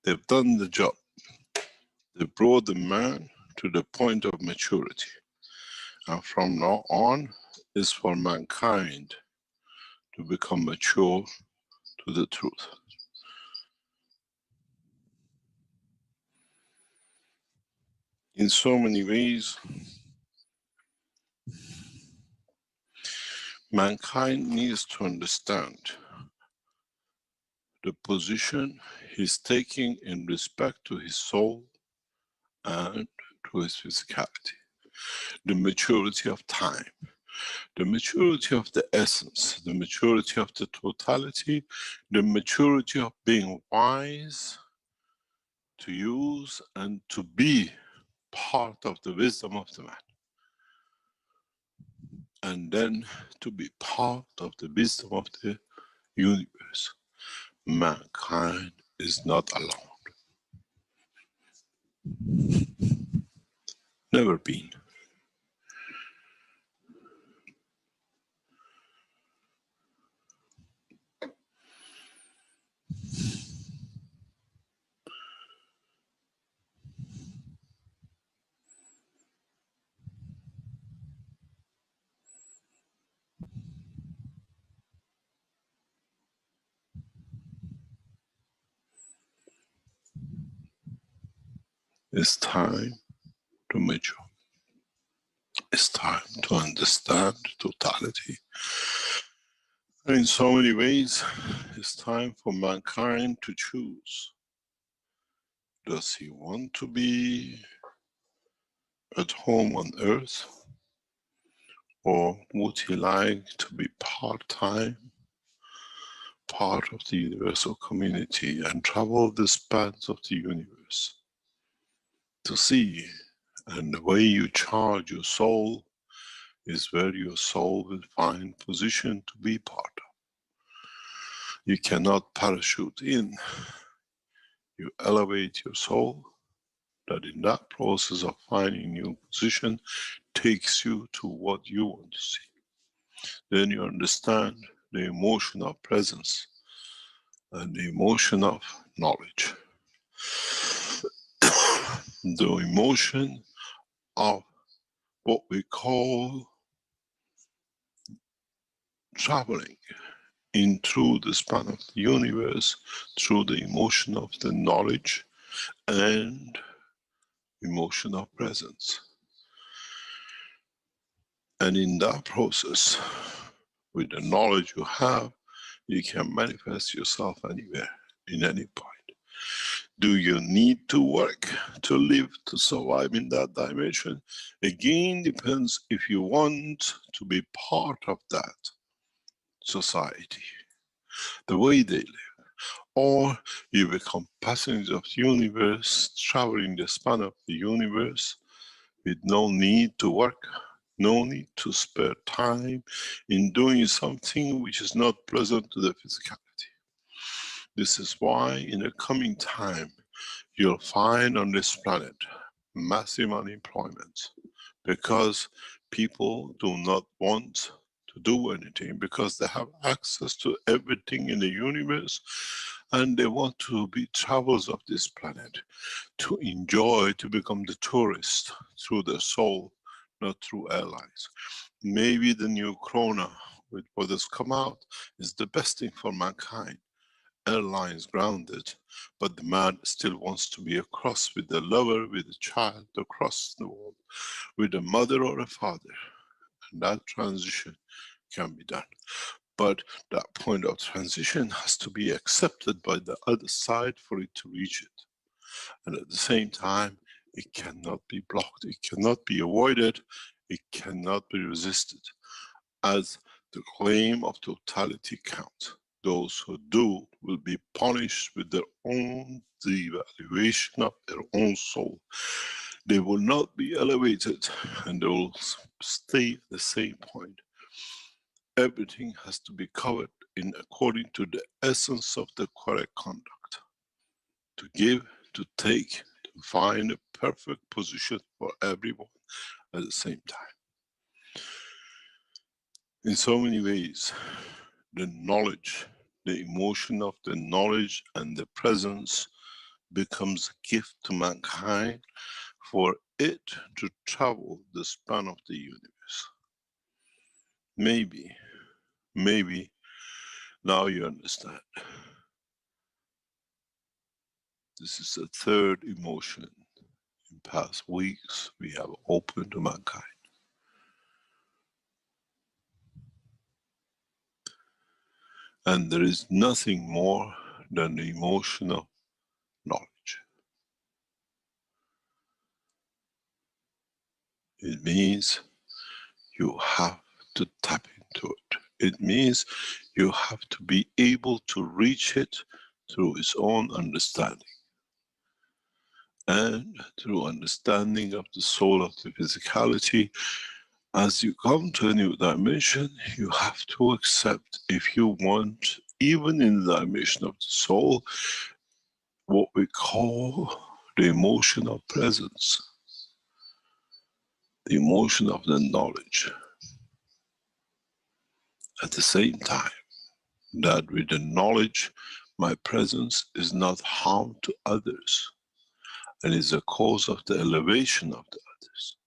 They've done the job. They brought the man to the point of maturity. And from now on, is for mankind to become mature to the truth. In so many ways, mankind needs to understand the position he's taking in respect to his soul and to his physicality. The maturity of time, the maturity of the essence, the maturity of the totality, the maturity of being wise to use and to be part of the wisdom of the man. And then to be part of the wisdom of the universe. Mankind is not alone. Never been. It's time to mature. It's time to understand totality. And in so many ways, it's time for mankind to choose. Does he want to be at home on earth? Or would he like to be part-time, part of the universal community and travel the spans of the universe to see? And the way you charge your soul is where your soul will find position to be part of. You cannot parachute in. You elevate your soul, that in that process of finding new position takes you to what you want to see. Then you understand the emotion of presence and the emotion of knowledge. The emotion of what we call traveling in through the span of the universe, through the emotion of the knowledge and emotion of presence. And in that process, with the knowledge you have, you can manifest yourself anywhere, in any point. Do you need to work to live, to survive in that dimension? Again, depends if you want to be part of that society, the way they live. Or you become passengers of the universe, traveling the span of the universe with no need to work, no need to spare time in doing something which is not pleasant to the physicality. This is why in the coming time you'll find on this planet massive unemployment, because people do not want to do anything, because they have access to everything in the universe and they want to be travelers of this planet, to enjoy, to become the tourist through their soul, not through airlines. Maybe the new corona with what has come out is the best thing for mankind. Airlines grounded, but the man still wants to be across with the lover, with the child, across the world, with a mother or a father. And that transition can be done. But that point of transition has to be accepted by the other side for it to reach it. And at the same time, it cannot be blocked, it cannot be avoided, it cannot be resisted. As the claim of totality counts. Those who do will be punished with their own devaluation of their own soul. They will not be elevated and they will stay at the same point. Everything has to be covered in according to the essence of the correct conduct. To give, to take, to find a perfect position for everyone at the same time. In so many ways, the knowledge, the emotion of the knowledge and the presence becomes a gift to mankind for it to travel the span of the universe. Maybe now you understand. This is the third emotion in past weeks we have opened to mankind. And there is nothing more than the emotion of knowledge. It means you have to tap into it. It means you have to be able to reach it through its own understanding. And through understanding of the soul of the physicality, as you come to a new dimension, you have to accept, if you want, even in the dimension of the soul, what we call the emotion of presence, the emotion of the knowledge. At the same time, that with the knowledge, my presence is not harm to others, and is a cause of the elevation of the others.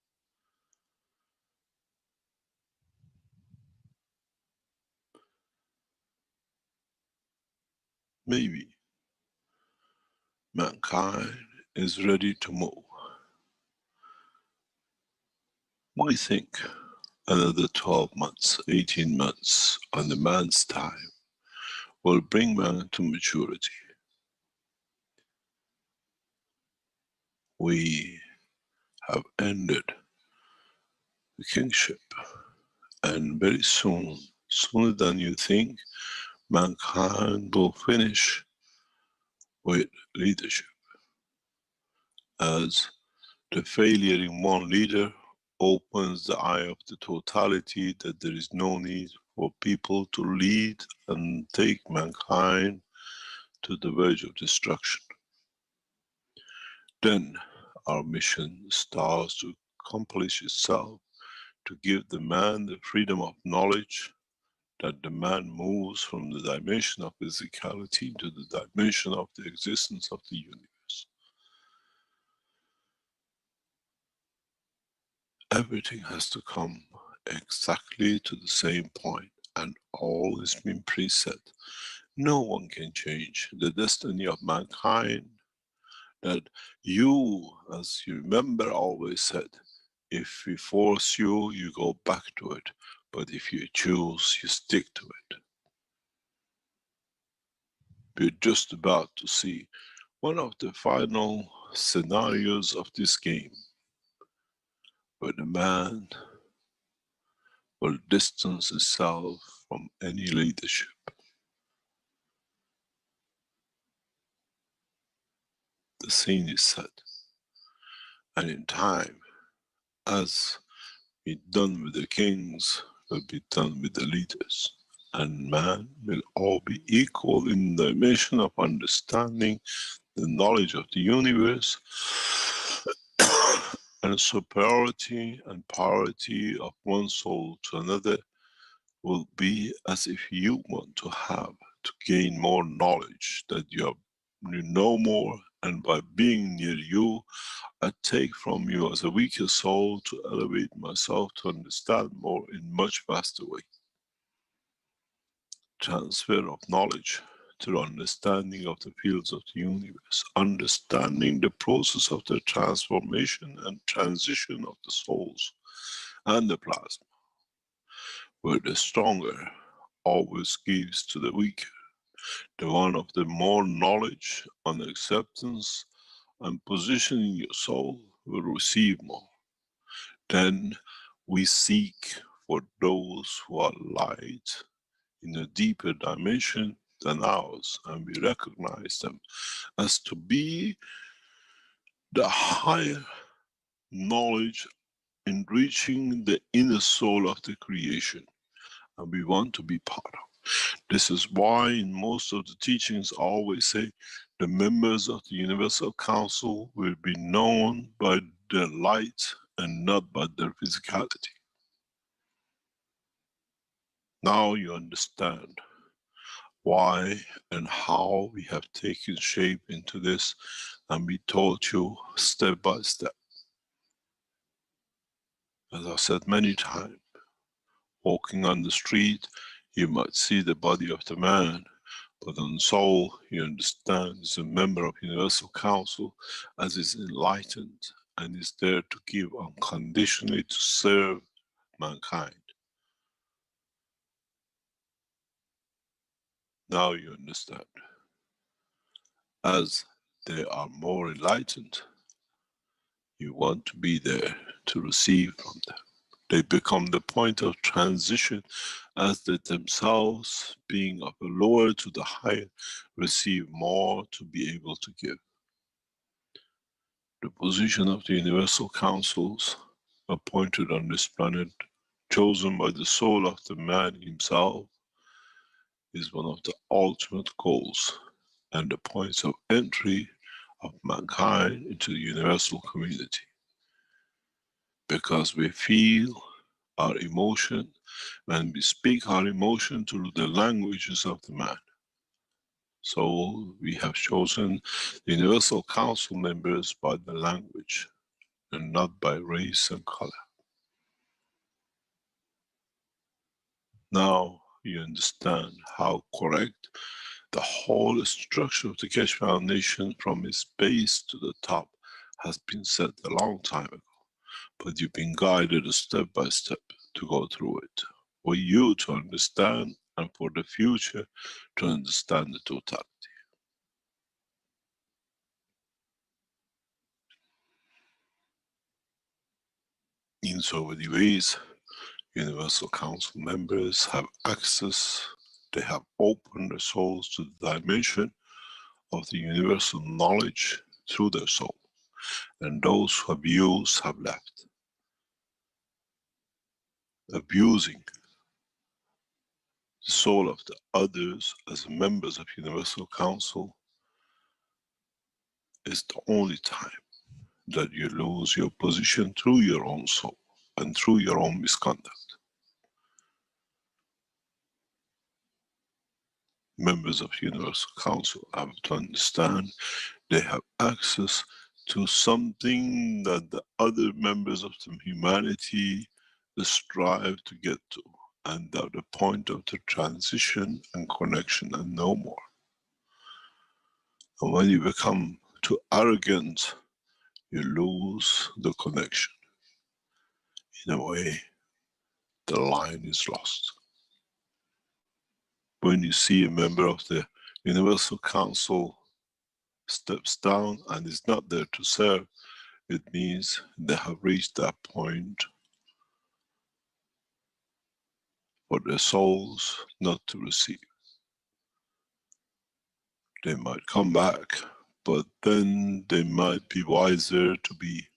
Maybe mankind is ready to move. We think another 12 months, 18 months on the man's time will bring man to maturity. We have ended the kingship, and very soon, sooner than you think, mankind will finish with leadership, as the failure in one leader opens the eye of the totality that there is no need for people to lead and take mankind to the verge of destruction. Then our mission starts to accomplish itself, to give the man the freedom of knowledge, that the man moves from the dimension of physicality to the dimension of the existence of the universe. Everything has to come exactly to the same point, and all has been preset. No one can change the destiny of mankind. That you, as you remember, always said, if we force you, you go back to it. But if you choose, you stick to it. We're just about to see one of the final scenarios of this game, where the man will distance himself from any leadership. The scene is set. And in time, as we done with the kings, will be done with the leaders. And man will all be equal in the dimension of understanding the knowledge of the universe, and superiority and priority of one soul to another will be as if you want to have to gain more knowledge, that you know more, and by being near you, I take from you as a weaker soul to elevate myself to understand more in much faster way. Transfer of knowledge through understanding of the fields of the universe, understanding the process of the transformation and transition of the souls and the plasma, where the stronger always gives to the weaker, the one of the more knowledge and acceptance and positioning your soul will receive more. Then we seek for those who are light in a deeper dimension than ours, and we recognize them as to be the higher knowledge in reaching the inner soul of the creation, and we want to be part of. This is why in most of the teachings I always say the members of the Universal Council will be known by their light and not by their physicality. Now you understand why and how we have taken shape into this, and we taught you step by step. As I said many times, walking on the street, you might see the body of the man, but on soul, you understand is a member of Universal Council, as is enlightened and is there to give unconditionally to serve mankind. Now you understand. As they are more enlightened, you want to be there to receive from them. They become the point of transition as they themselves, being of the lower to the higher, receive more to be able to give. The position of the Universal Councils appointed on this planet, chosen by the soul of the man himself, is one of the ultimate goals and the points of entry of mankind into the universal community. Because we feel our emotion, when we speak our emotion through the languages of the man. So we have chosen the Universal Council members by the language and not by race and color. Now you understand how correct the whole structure of the Keshe Foundation from its base to the top has been set a long time ago. But you've been guided step by step to go through it, for you to understand and for the future to understand the totality. In so many ways, Universal Council members have access, they have opened their souls to the dimension of the universal knowledge through their soul, and those who abuse have left. Abusing the soul of the others as members of Universal Council is the only time that you lose your position through your own soul and through your own misconduct. Members of Universal Council have to understand they have access to something that the other members of the humanity strive to get to, and at the point of the transition and connection and no more. And when you become too arrogant, you lose the connection. In a way, the line is lost. When you see a member of the Universal Council steps down and is not there to serve, it means they have reached that point for their souls not to receive. They might come back, but then they might be wiser to be,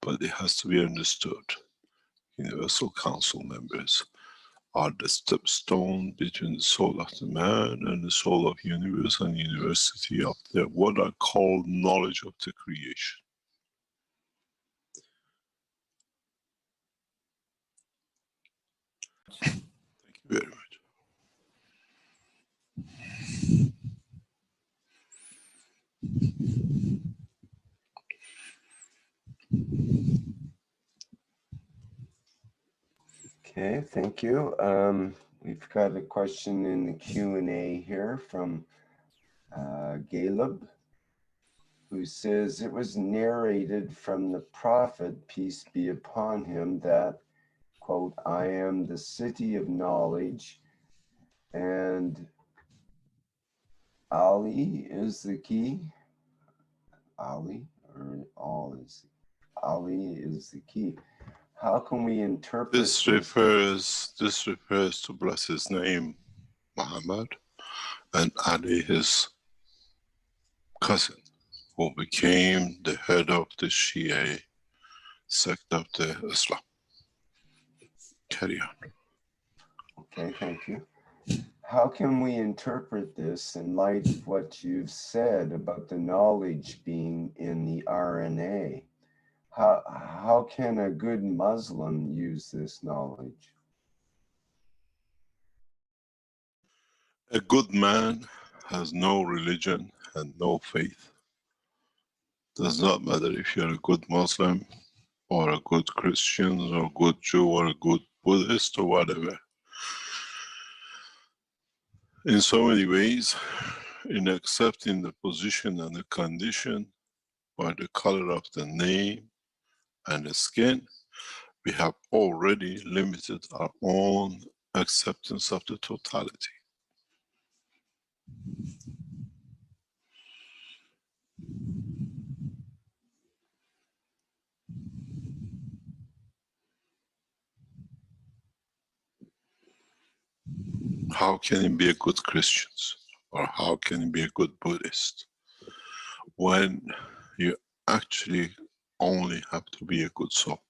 but it has to be understood. Universal Council members are the stepstone between the soul of the man and the soul of universe and university of the what I call knowledge of the creation. Thank you very much. Okay, thank you. We've got a question in the Q&A here from Caleb, who says, it was narrated from the prophet, peace be upon him, that, quote, I am the city of knowledge, and Ali is the key. Ali, or all is, Ali is the key. How can we interpret this? This refers to, bless his name, Muhammad, and Ali, his cousin, who became the head of the Shia sect of the Islam. Carry on. Okay, thank you. How can we interpret this in light of what you've said about the knowledge being in the RNA? How can a good Muslim use this knowledge? A good man has no religion and no faith. Does not matter if you're a good Muslim or a good Christian or a good Jew or a good Buddhist or whatever. In so many ways, in accepting the position and the condition by the color of the name and the skin, we have already limited our own acceptance of the totality. How can he be a good Christian? Or how can he be a good Buddhist? When you actually only have to be a good soul.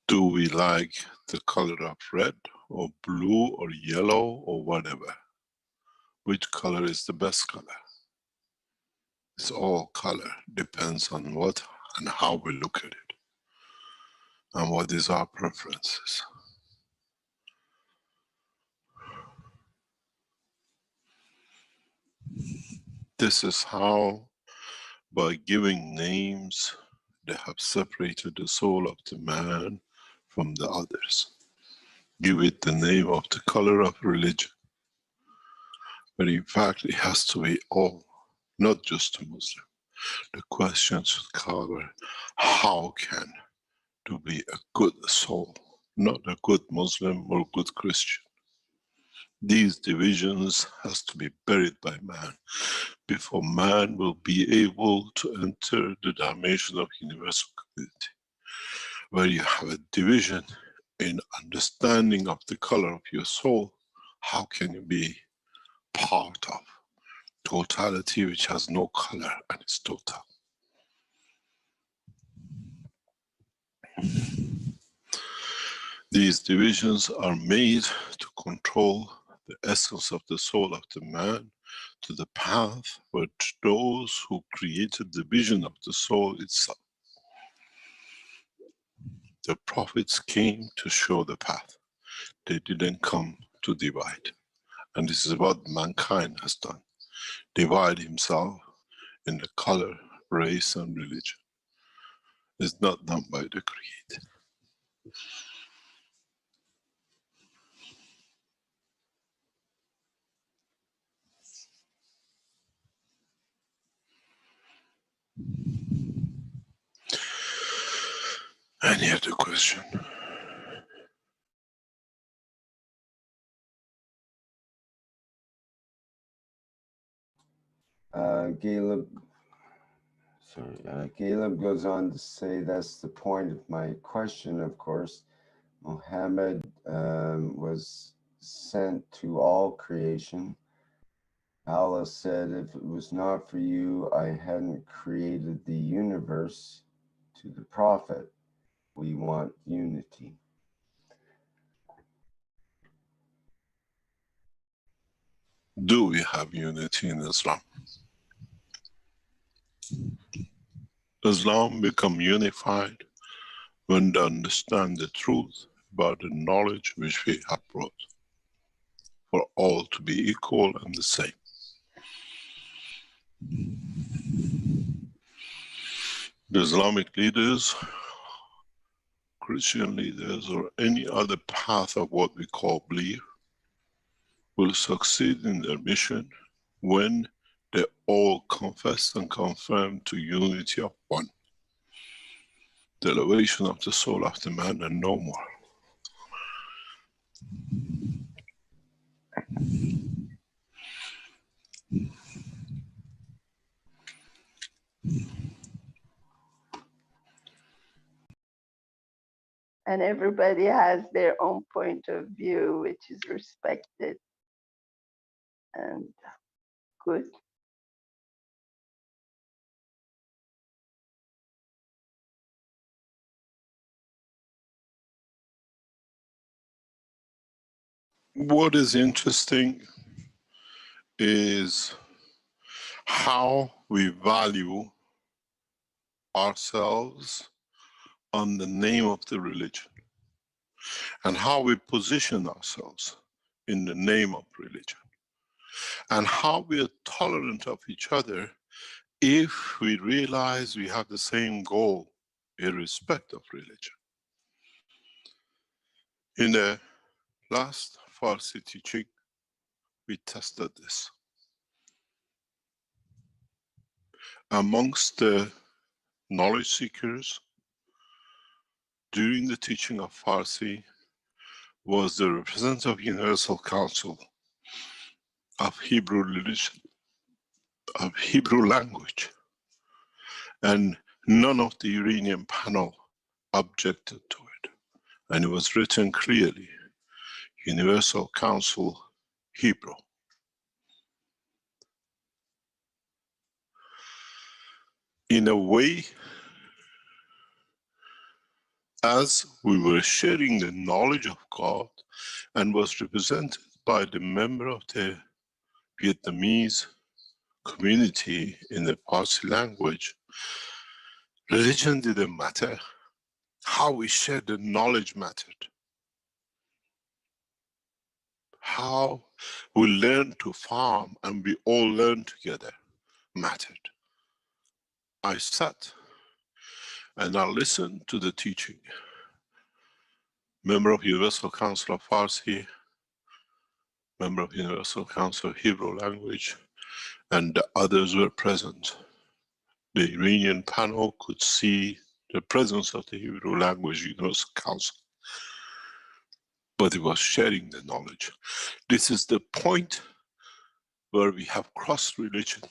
Do we like the color of red or blue or yellow or whatever? Which color is the best color? It's all color, depends on what and how we look at it and what is our preferences. This is how, by giving names, they have separated the soul of the man from the others. Give it the name of the color of religion. But in fact, it has to be all, not just a Muslim. The question should cover how can to be a good soul, not a good Muslim or good Christian. These divisions has to be buried by man before man will be able to enter the dimension of universal community, where you have a division in understanding of the color of your soul. How can you be part of totality which has no color and is total? These divisions are made to control the essence of the soul of the man to the path which those who created the vision of the soul itself. The prophets came to show the path. They didn't come to divide. And this is what mankind has done. Divide himself in the color, race and religion. It's not done by the Creator. Any other question? Caleb goes on to say that's the point of my question, of course. Muhammad was sent to all creation. Allah said, if it was not for you, I hadn't created the universe. To the Prophet, we want unity. Do we have unity in Islam? Islam become unified when they understand the truth about the knowledge which we have brought, for all to be equal and the same. The Islamic leaders, Christian leaders, or any other path of what we call belief will succeed in their mission when they all confess and confirm to unity of one. The elevation of the soul of the man and no more. And everybody has their own point of view, which is respected and good. What is interesting is how we value ourselves on the name of the religion, and how we position ourselves in the name of religion, and how we are tolerant of each other if we realize we have the same goal irrespective of religion. In the last Farsi teaching, we tested this. Amongst the knowledge seekers during the teaching of Farsi was the representative of Universal Council of Hebrew religion, of Hebrew language, and none of the Iranian panel objected to it. And it was written clearly, Universal Council Hebrew. In a way, as we were sharing the knowledge of God and was represented by the member of the Vietnamese community in the Parsi language, religion didn't matter. How we shared the knowledge mattered. How we learned to farm and we all learned together mattered. I sat and I listened to the teaching. Member of Universal Council of Farsi, member of Universal Council of Hebrew language, and the others were present. The Iranian panel could see the presence of the Hebrew language Universal Council, but it was sharing the knowledge. This is the point where we have crossed religion.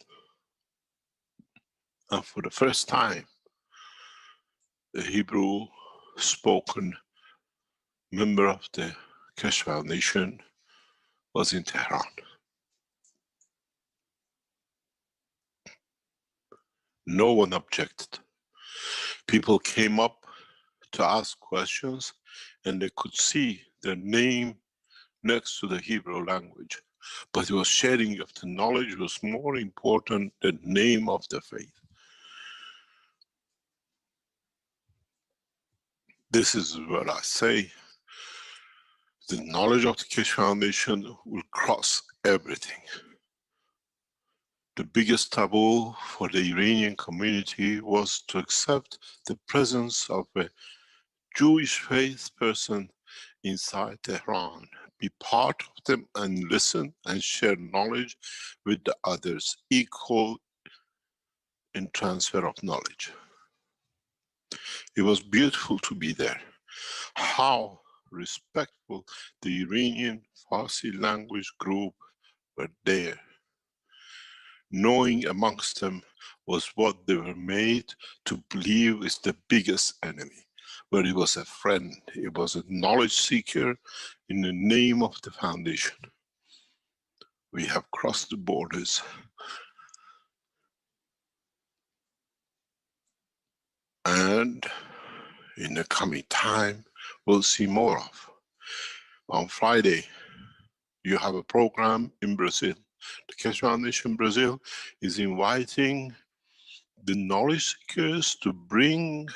And for the first time, the Hebrew spoken member of the Keshe Foundation was in Tehran. No one objected. People came up to ask questions, and they could see their name next to the Hebrew language. But the sharing of the knowledge was more important than the name of the faith. This is what I say. The knowledge of the Keshe Foundation will cross everything. The biggest taboo for the Iranian community was to accept the presence of a Jewish faith person inside Tehran, be part of them and listen and share knowledge with the others, equal in transfer of knowledge. It was beautiful to be there. How respectful the Iranian Farsi language group were there. Knowing amongst them was what they were made to believe is the biggest enemy. But it was a friend, it was a knowledge seeker in the name of the foundation. We have crossed the borders. And in the coming time, we'll see more of. On Friday, you have a program in Brazil. The Keshe Foundation Brazil is inviting the knowledge seekers to bring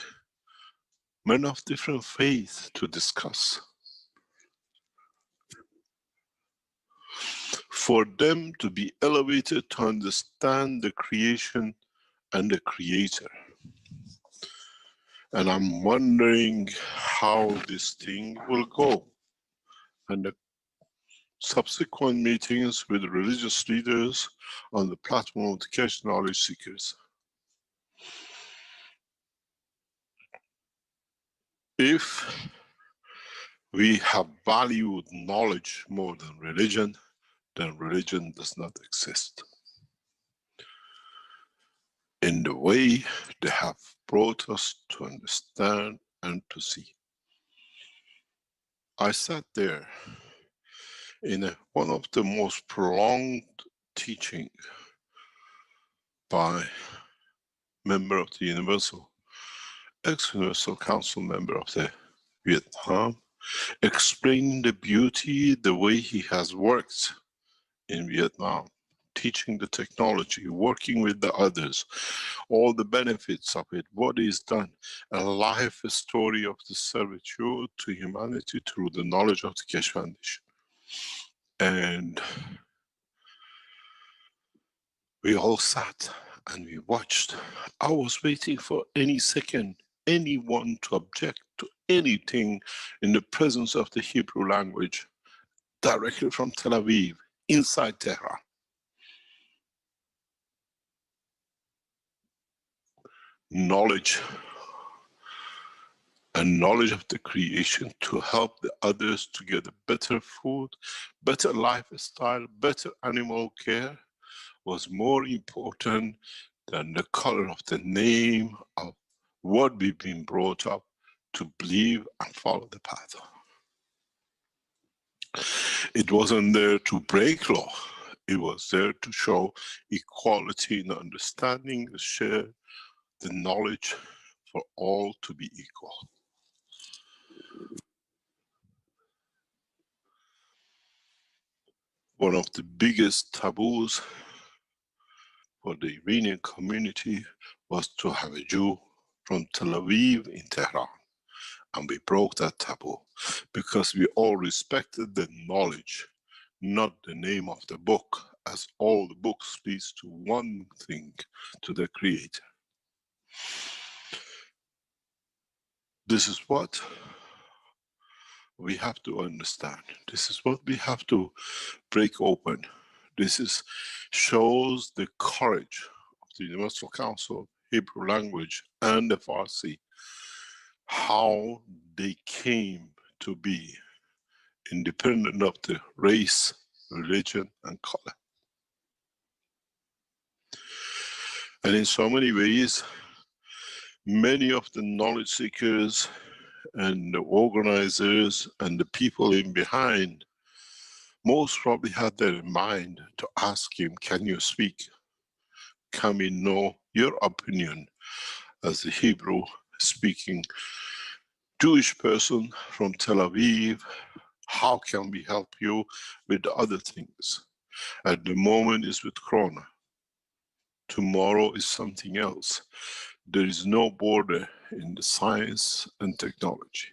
men of different faiths to discuss. For them to be elevated to understand the creation and the creator. And I'm wondering how this thing will go. And the subsequent meetings with religious leaders on the platform of the Keshe knowledge seekers. If we have valued knowledge more than religion, then religion does not exist. In the way they have brought us to understand and to see. I sat there in one of the most prolonged teaching by member of the ex-Universal Council member of the Vietnam, explaining the beauty, the way he has worked in Vietnam, teaching the technology, working with the others, all the benefits of it, what is done, a life story of the servitude to humanity through the knowledge of the Keshe Foundation. And we all sat and we watched. I was waiting for any second, anyone to object to anything in the presence of the Hebrew language, directly from Tel Aviv, inside Tehran. Knowledge and knowledge of the creation to help the others to get a better food, better lifestyle, better animal care was more important than the color of the name of what we've been brought up to believe and follow the path. It wasn't there to break law. It was there to show equality in understanding, share the knowledge for all to be equal. One of the biggest taboos for the Iranian community was to have a Jew from Tel Aviv in Tehran. And we broke that taboo because we all respected the knowledge, not the name of the book, as all the books leads to one thing, to the Creator. This is what we have to understand. This is what we have to break open. This shows the courage of the Universal Council of Hebrew Language and the Farsi, how they came to be independent of the race, religion and color. And in so many ways, many of the knowledge seekers and the organizers and the people in behind most probably had that in mind to ask him, can you speak? Can we know your opinion as a Hebrew speaking Jewish person from Tel Aviv, how can we help you with the other things? At the moment is with Corona. Tomorrow is something else. There is no border in the science and technology.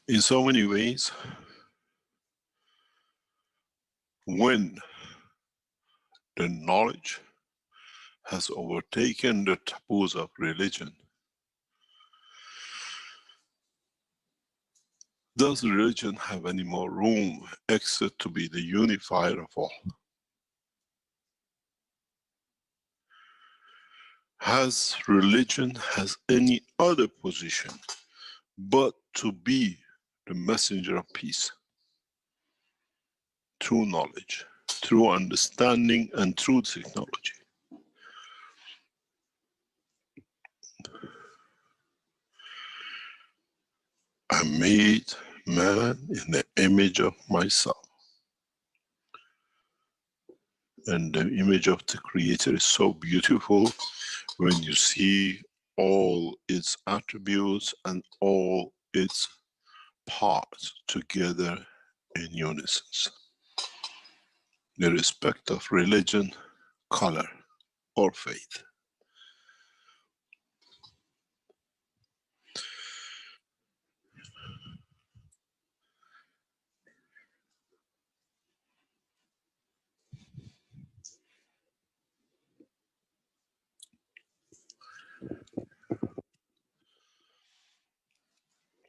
In so many ways, when the knowledge has overtaken the taboos of religion, does religion have any more room except to be the unifier of all? Has religion has any other position but to be the messenger of peace? Through knowledge, through understanding, and through technology. I made man in the image of myself. And the image of the Creator is so beautiful when you see all its attributes and all its parts together in unison. Irrespective of religion, color, or faith.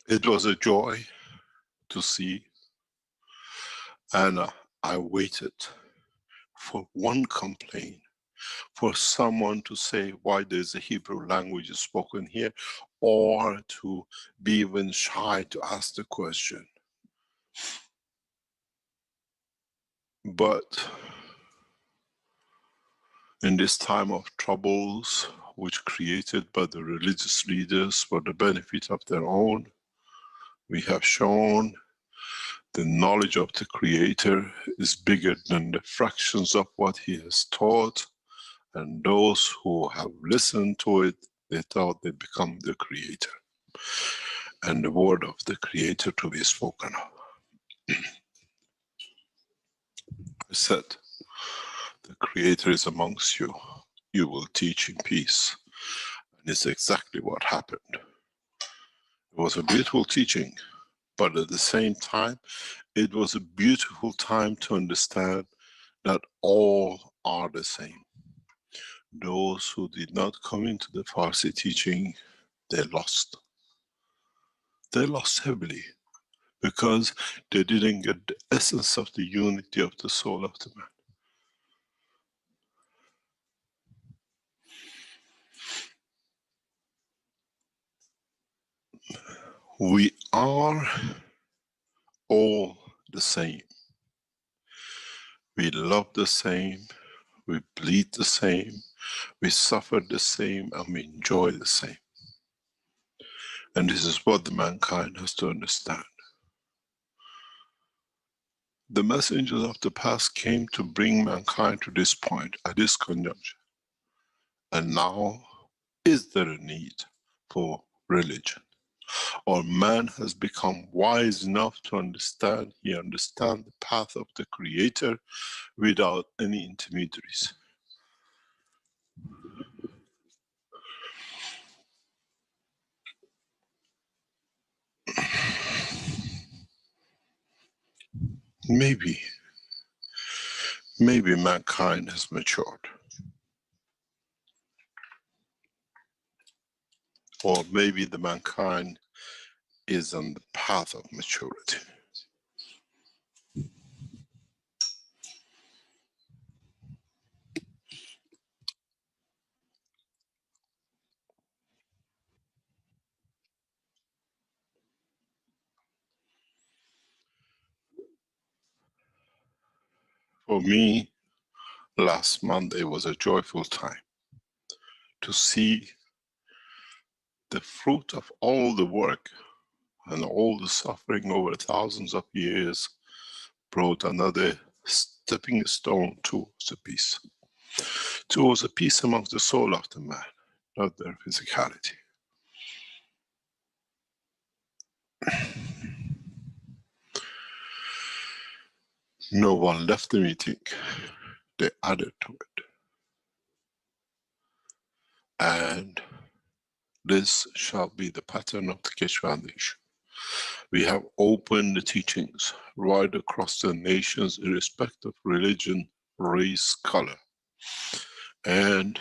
It was a joy to see, and I waited for one complaint, for someone to say why there's a Hebrew language spoken here, or to be even shy to ask the question. But in this time of troubles, which created by the religious leaders for the benefit of their own, we have shown the knowledge of the Creator is bigger than the fractions of what He has taught, and those who have listened to it, they thought they become the Creator, and the word of the Creator to be spoken of. I said, the Creator is amongst you, you will teach in peace. And it's exactly what happened. It was a beautiful teaching, but at the same time, it was a beautiful time to understand that all are the same. Those who did not come into the Farsi teaching, they lost. They lost heavily because they didn't get the essence of the unity of the soul of the man. We are all the same. We love the same, we bleed the same, we suffer the same, and we enjoy the same. And this is what the mankind has to understand. The messengers of the past came to bring mankind to this point, at this conjuncture. And now, is there a need for religion? Or man has become wise enough to understand, he understands the path of the Creator without any intermediaries. Maybe mankind has matured. Or maybe the mankind is on the path of maturity. For me, last Monday was a joyful time to see the fruit of all the work and all the suffering over thousands of years brought another stepping stone towards the peace. towards a peace amongst the soul of the man, not their physicality. No one left the meeting, they added to it. And this shall be the pattern of the Keshe Foundation. We have opened the teachings right across the nations, irrespective of religion, race, color. And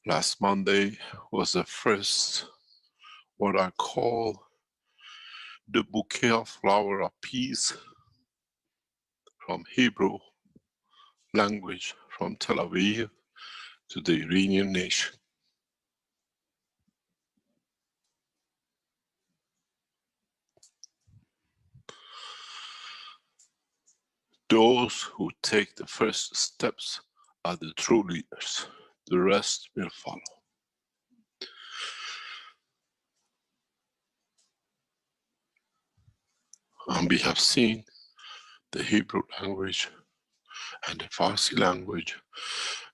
last Monday was the first, what I call the bouquet of flower of peace from Hebrew language, from Tel Aviv to the Iranian nation. Those who take the first steps are the true leaders. The rest will follow. And we have seen the Hebrew language and the Farsi language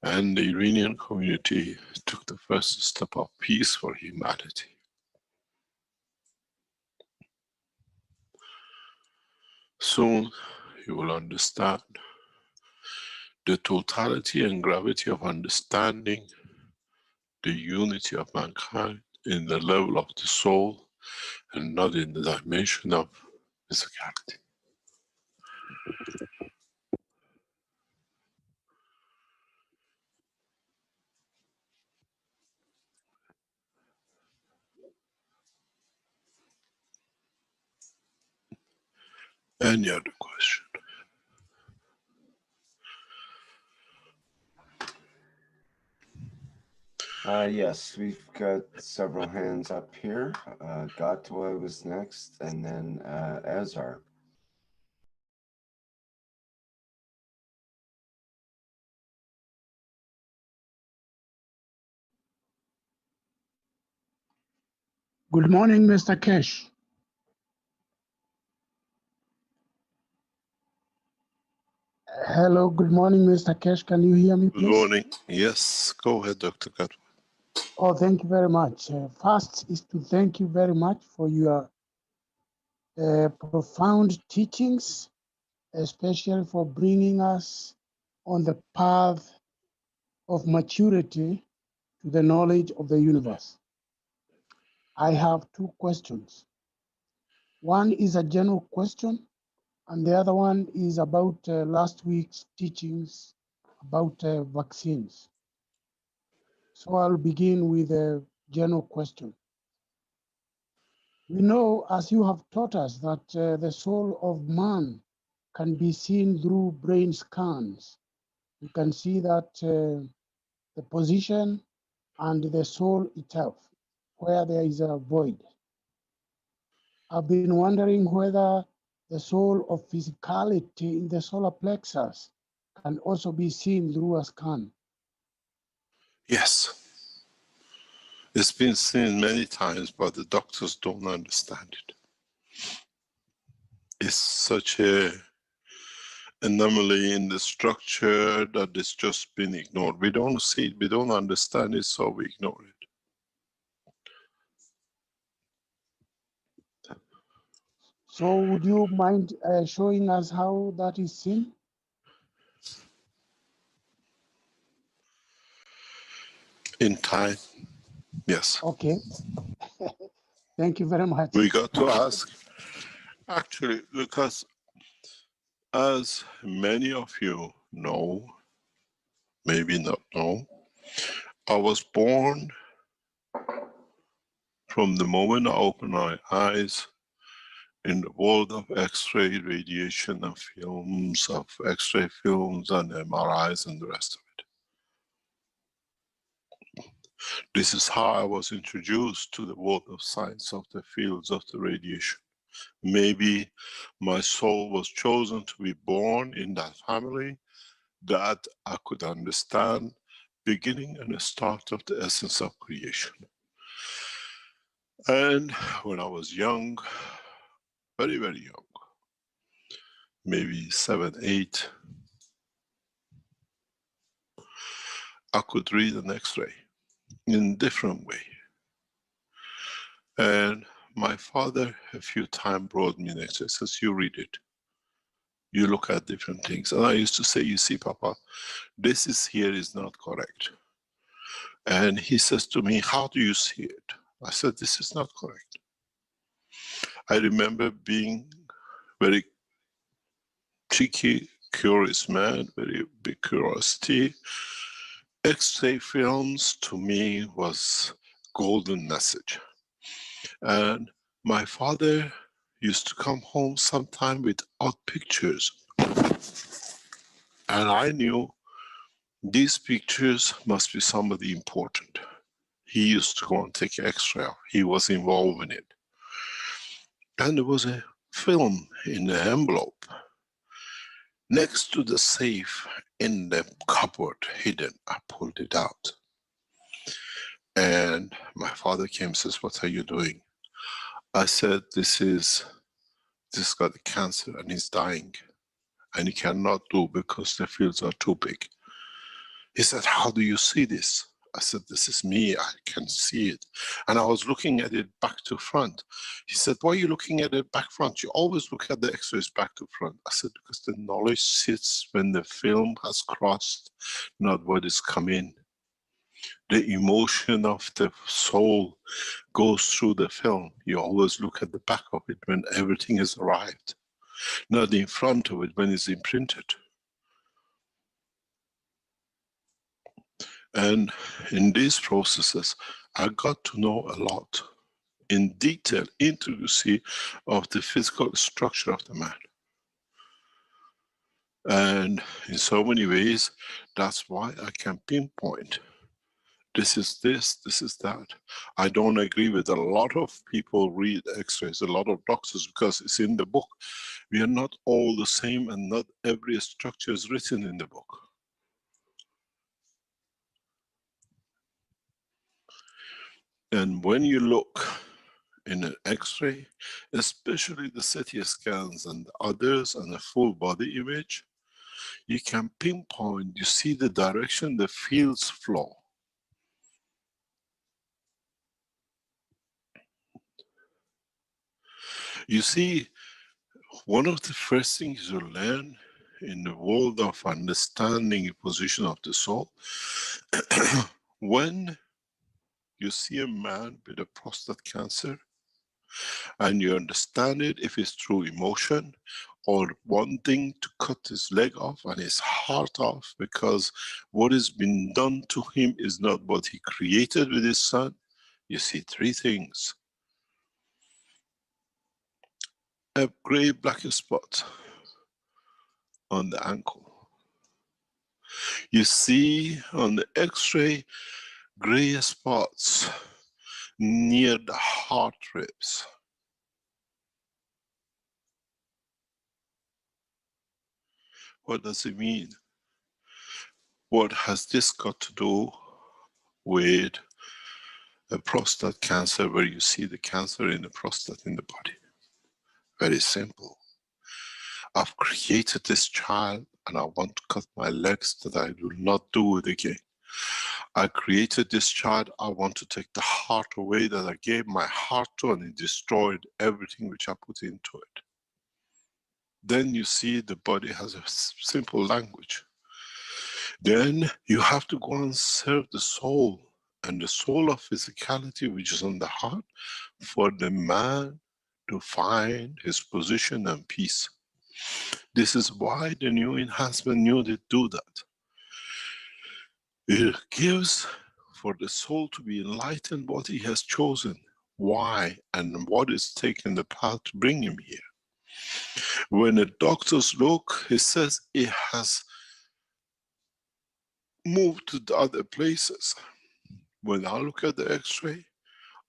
and the Iranian community took the first step of peace for humanity. Soon you will understand the totality and gravity of understanding the unity of mankind in the level of the soul and not in the dimension of physicality. Any other question? Yes, we've got several hands up here. Gatwa was next, and then Azar. Good morning, Mr. Keshe. Hello, good morning, Mr. Keshe. Can you hear me, please? Good morning. Yes, go ahead, Dr. Katwa. Oh, thank you very much. First is to thank you very much for your profound teachings, especially for bringing us on the path of maturity to the knowledge of the universe. I have two questions. One is a general question, and the other one is about last week's teachings about vaccines. So I'll begin with a general question. We know, as you have taught us, that the soul of man can be seen through brain scans. You can see that the position and the soul itself, where there is a void. I've been wondering whether the soul of physicality in the solar plexus can also be seen through a scan. Yes. It's been seen many times, but the doctors don't understand it. It's such a anomaly in the structure that it's just been ignored. We don't see it, we don't understand it, so we ignore it. So would you mind showing us how that is seen? In time, yes. Okay. Thank you very much. We got to ask, actually, because as many of you know, maybe not know, I was born from the moment I opened my eyes in the world of X-ray radiation and films, of X-ray films and MRIs and the rest of it. This is how I was introduced to the world of science, of the fields of the radiation. Maybe my soul was chosen to be born in that family that I could understand beginning and the start of the essence of creation. And when I was young, very, very young, maybe 7, 8, I could read an X-ray in a different way. And my father a few times brought me an X-ray, says, you read it. You look at different things. And I used to say, you see, Papa, this is here is not correct. And he says to me, how do you see it? I said, this is not correct. I remember being very cheeky, curious man, very big curiosity. X-ray films to me was golden message. And my father used to come home sometime with odd pictures. And I knew these pictures must be somebody important. He used to go and take X-ray. He was involved in it. And there was a film in the envelope next to the safe in the cupboard, hidden. I pulled it out. And my father came and says, what are you doing? I said, this got a cancer and he's dying. And he cannot do because the fields are too big. He said, how do you see this? I said, this is me, I can see it. And I was looking at it back to front. He said, why are you looking at it back front? You always look at the X-rays back to front. I said, because the knowledge sits when the film has crossed, not what is come in. The emotion of the soul goes through the film. You always look at the back of it when everything has arrived, not in front of it when it's imprinted. And in these processes, I got to know a lot in detail, intricacy of the physical structure of the man. And in so many ways, that's why I can pinpoint. This is this, this is that. I don't agree with a lot of people read X-rays, a lot of doctors, because it's in the book. We are not all the same and not every structure is written in the book. And when you look in an X-ray, especially the CT scans and others and the full body image, you can pinpoint, you see the direction the fields flow. You see, one of the first things you learn in the world of understanding the position of the soul, when you see a man with a prostate cancer, and you understand it if it's through emotion or wanting to cut his leg off and his heart off because what has been done to him is not what he created with his son, you see three things. A gray black spot on the ankle. You see on the X-ray gray spots near the heart ribs. What does it mean? What has this got to do with a prostate cancer where you see the cancer in the prostate in the body? Very simple. I've created this child and I want to cut my legs that I will not do it again. I created this child, I want to take the heart away that I gave my heart to and it destroyed everything which I put into it. Then you see the body has a simple language. Then you have to go and serve the soul and the soul of physicality which is on the heart for the man to find his position and peace. This is why the new enhancement unit do that. It gives for the soul to be enlightened what he has chosen, why and what is taking the path to bring him here. When the doctors look, he says it has moved to the other places. When I look at the X-ray,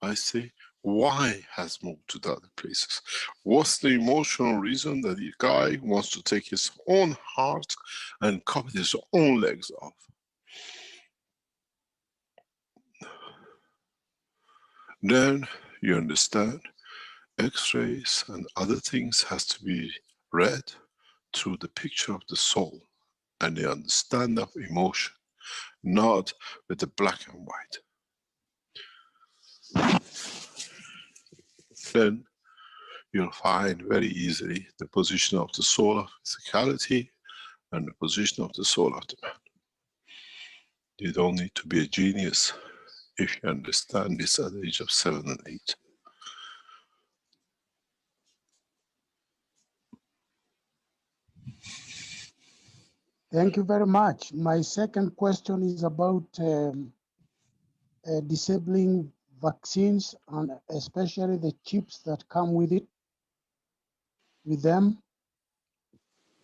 I say, why has moved to the other places? What's the emotional reason that the guy wants to take his own heart and cut his own legs off? Then you understand X-rays and other things has to be read through the picture of the soul and the understanding of emotion. not with the black and white. Then you'll find very easily the position of the soul of physicality and the position of the soul of the man. You don't need to be a genius if you understand this at the age of 7 and 8. Thank you very much. My second question is about disabling vaccines and especially the chips that come with them.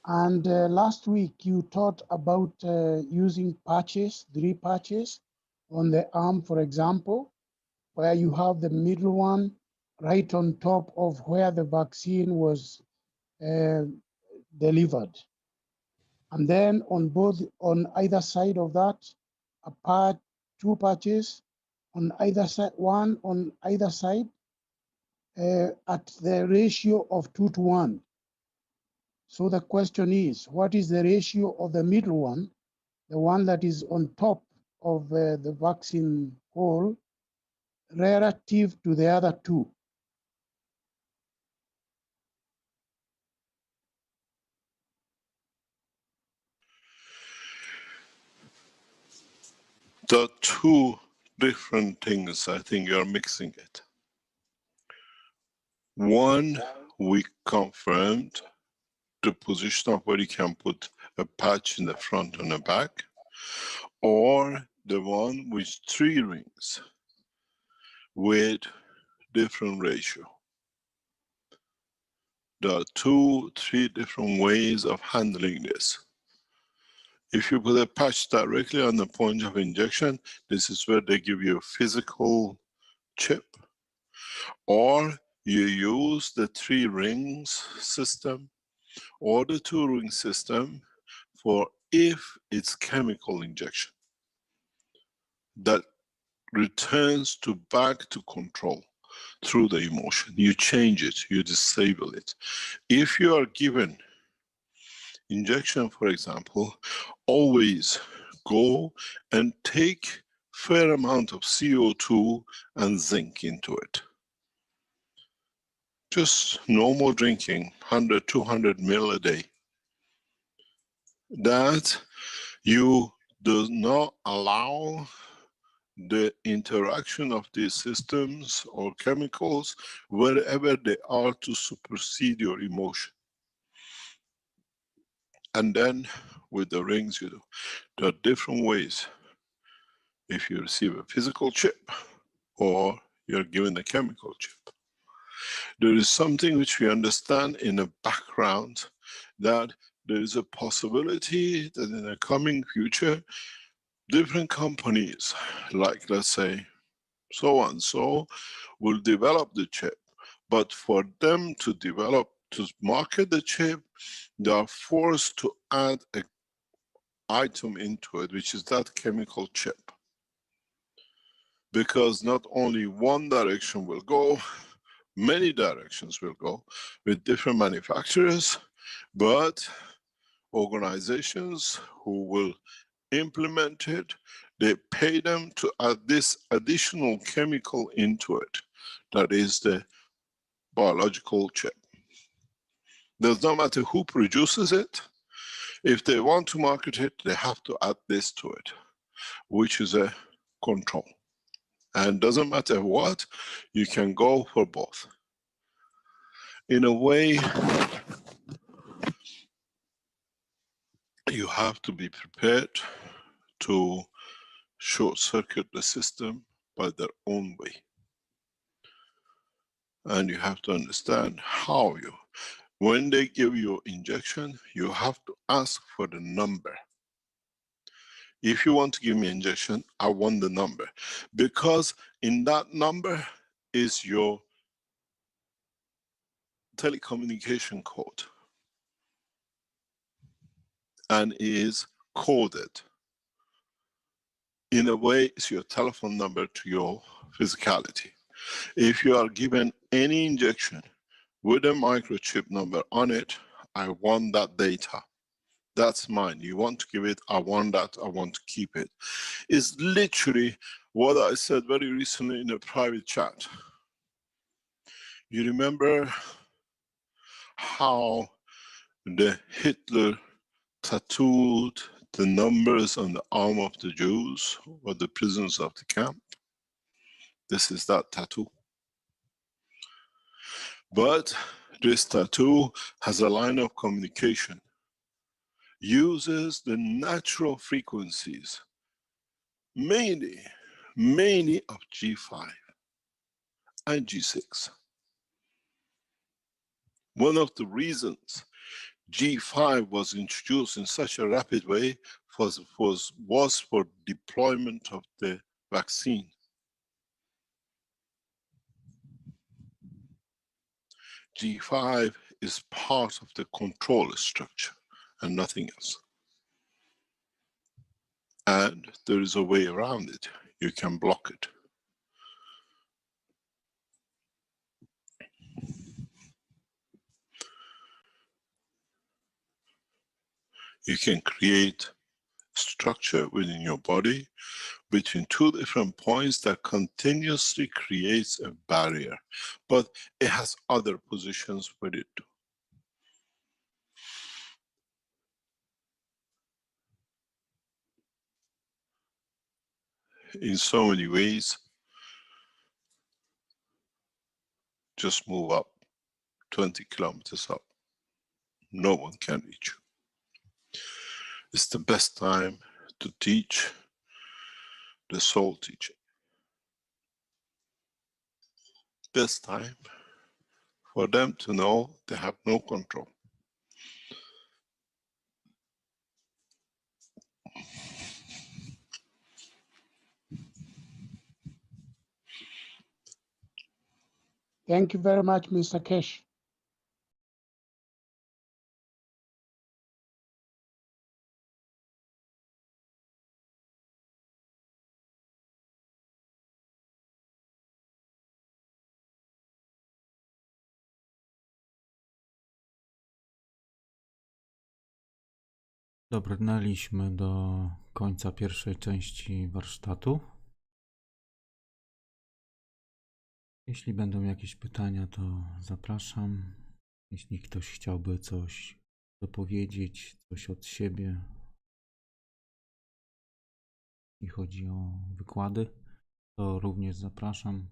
And last week you taught about using patches, 3 patches on the arm, for example, where you have the middle one right on top of where the vaccine was delivered. And then on either side of that, 2 patches on either side, one on either side, at the ratio of 2 to 1. So the question is, what is the ratio of the middle one, the one that is on top of the vaccine hole, relative to the other 2? There are 2 different things. I think you're mixing it. One, we confirmed the position of where you can put a patch in the front and the back, or the one with 3 rings with different ratio. There are 2, 3 different ways of handling this. If you put a patch directly on the point of injection, this is where they give you a physical chip. Or you use the 3 rings system or the 2 ring system for if it's chemical injection that returns back to control through the emotion. You change it, you disable it. If you are given injection, for example, always go and take fair amount of CO2 and zinc into it. Just normal drinking, 100, 200 ml a day. That you do not allow the interaction of these systems or chemicals, wherever they are, to supersede your emotion. And then with the rings you do. There are different ways. If you receive a physical chip or you're given a chemical chip. There is something which we understand in the background, that there is a possibility that in the coming future, different companies, like let's say so and so, will develop the chip. But for them to develop, to market the chip, they are forced to add an item into it, which is that chemical chip. Because not only one direction will go, many directions will go with different manufacturers, but organizations who will implement it, they pay them to add this additional chemical into it. That is the biological chip. Does not matter who produces it. If they want to market it, they have to add this to it, which is a control. And doesn't matter what, you can go for both. In a way, you have to be prepared to short circuit the system by their own way. And you have to understand how you, when they give you injection, you have to ask for the number. If you want to give me injection, I want the number. Because in that number is your telecommunication code. And is coded. In a way, it's your telephone number to your physicality. If you are given any injection with a microchip number on it, I want that data. That's mine. You want to give it, I want that, I want to keep it. It's literally what I said very recently in a private chat. You remember how the Hitler tattooed the numbers on the arm of the Jews or the prisoners of the camp? This is that tattoo. But this tattoo has a line of communication, uses the natural frequencies, mainly of G5 and G6. One of the reasons G5 was introduced in such a rapid way was for deployment of the vaccine. G5 is part of the control structure and nothing else. And there is a way around it. You can block it. You can create structure within your body between two different points that continuously creates a barrier, but it has other positions with it too. In so many ways, just move up 20 kilometers up. No one can reach you. It's the best time to teach the soul teaching. Best time for them to know they have no control. Thank you very much, Mr. Keshe. Dobrnęliśmy do końca pierwszej części warsztatu. Jeśli będą jakieś pytania, to zapraszam. Jeśli ktoś chciałby coś dopowiedzieć, coś od siebie, jeśli chodzi o wykłady, to również zapraszam.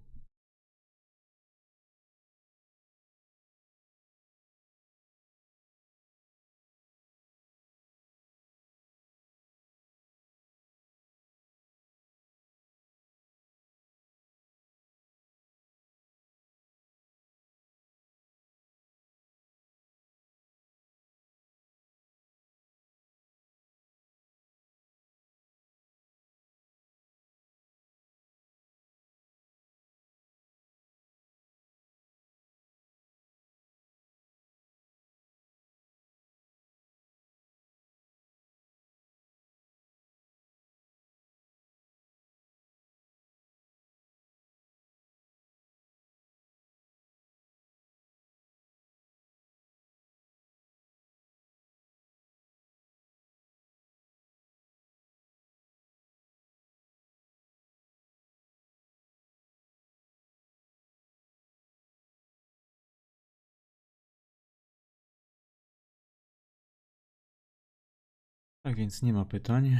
Tak więc nie ma pytań.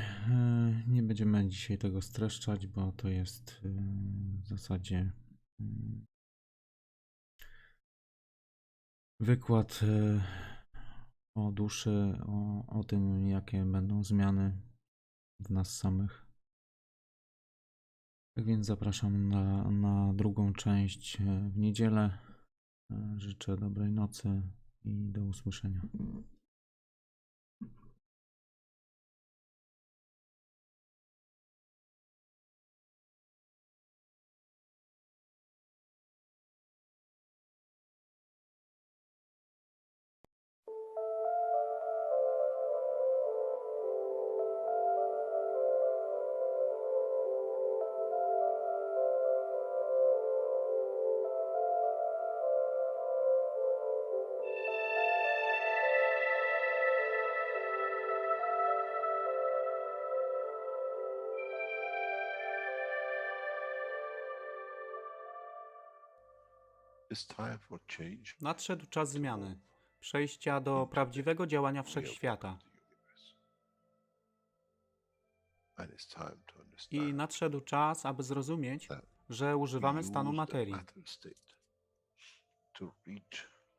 Nie będziemy dzisiaj tego streszczać, bo to jest w zasadzie wykład o duszy, o tym, jakie będą zmiany w nas samych. Tak więc zapraszam na drugą część w niedzielę. Życzę dobrej nocy i do usłyszenia. Nadszedł czas zmiany, przejścia do prawdziwego działania wszechświata. I nadszedł czas, aby zrozumieć, że używamy stanu materii,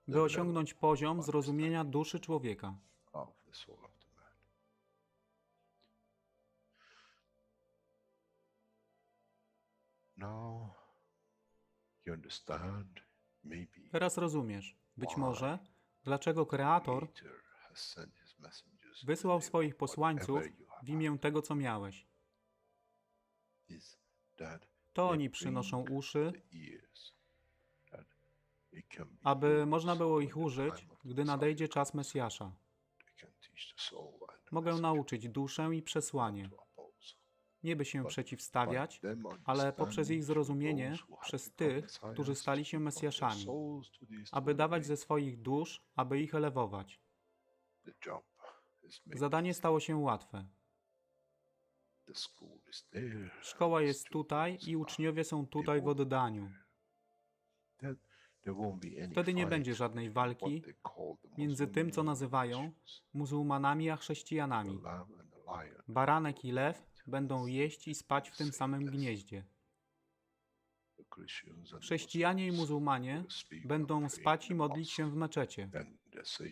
by osiągnąć poziom zrozumienia duszy człowieka. Teraz rozumiesz, być może, dlaczego Kreator wysłał swoich posłańców w imię tego, co miałeś. To oni przynoszą uszy, aby można było ich użyć, gdy nadejdzie czas Mesjasza. Mogę nauczyć duszę i przesłanie. Nie by się przeciwstawiać, ale poprzez ich zrozumienie przez tych, którzy stali się Mesjaszami, aby dawać ze swoich dusz, aby ich elewować. Zadanie stało się łatwe. Szkoła jest tutaj i uczniowie są tutaj w oddaniu. Wtedy nie będzie żadnej walki między tym, co nazywają muzułmanami, a chrześcijanami. Baranek i lew będą jeść i spać w tym samym gnieździe. Chrześcijanie i muzułmanie będą spać i modlić się w meczecie,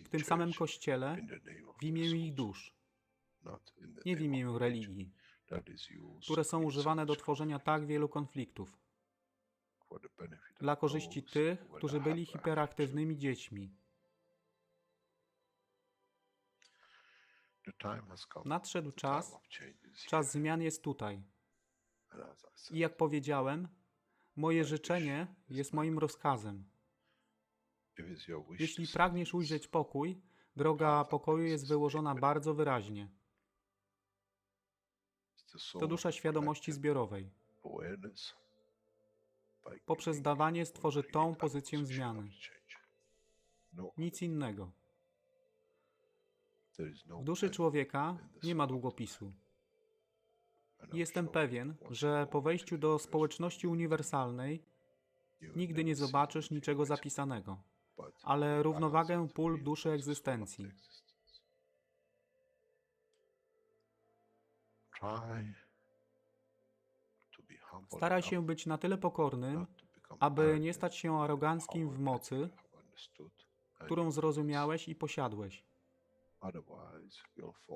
w tym samym kościele, w imię ich dusz, nie w imię religii, które są używane do tworzenia tak wielu konfliktów, dla korzyści tych, którzy byli hiperaktywnymi dziećmi. Nadszedł czas, czas zmian jest tutaj. I jak powiedziałem, moje życzenie jest moim rozkazem. Jeśli pragniesz ujrzeć pokój, droga pokoju jest wyłożona bardzo wyraźnie. To dusza świadomości zbiorowej. Poprzez dawanie stworzy tą pozycję zmiany. Nic innego. W duszy człowieka nie ma długopisu. Jestem pewien, że po wejściu do społeczności uniwersalnej nigdy nie zobaczysz niczego zapisanego, ale równowagę pól duszy egzystencji. Staraj się być na tyle pokornym, aby nie stać się aroganckim w mocy, którą zrozumiałeś i posiadłeś.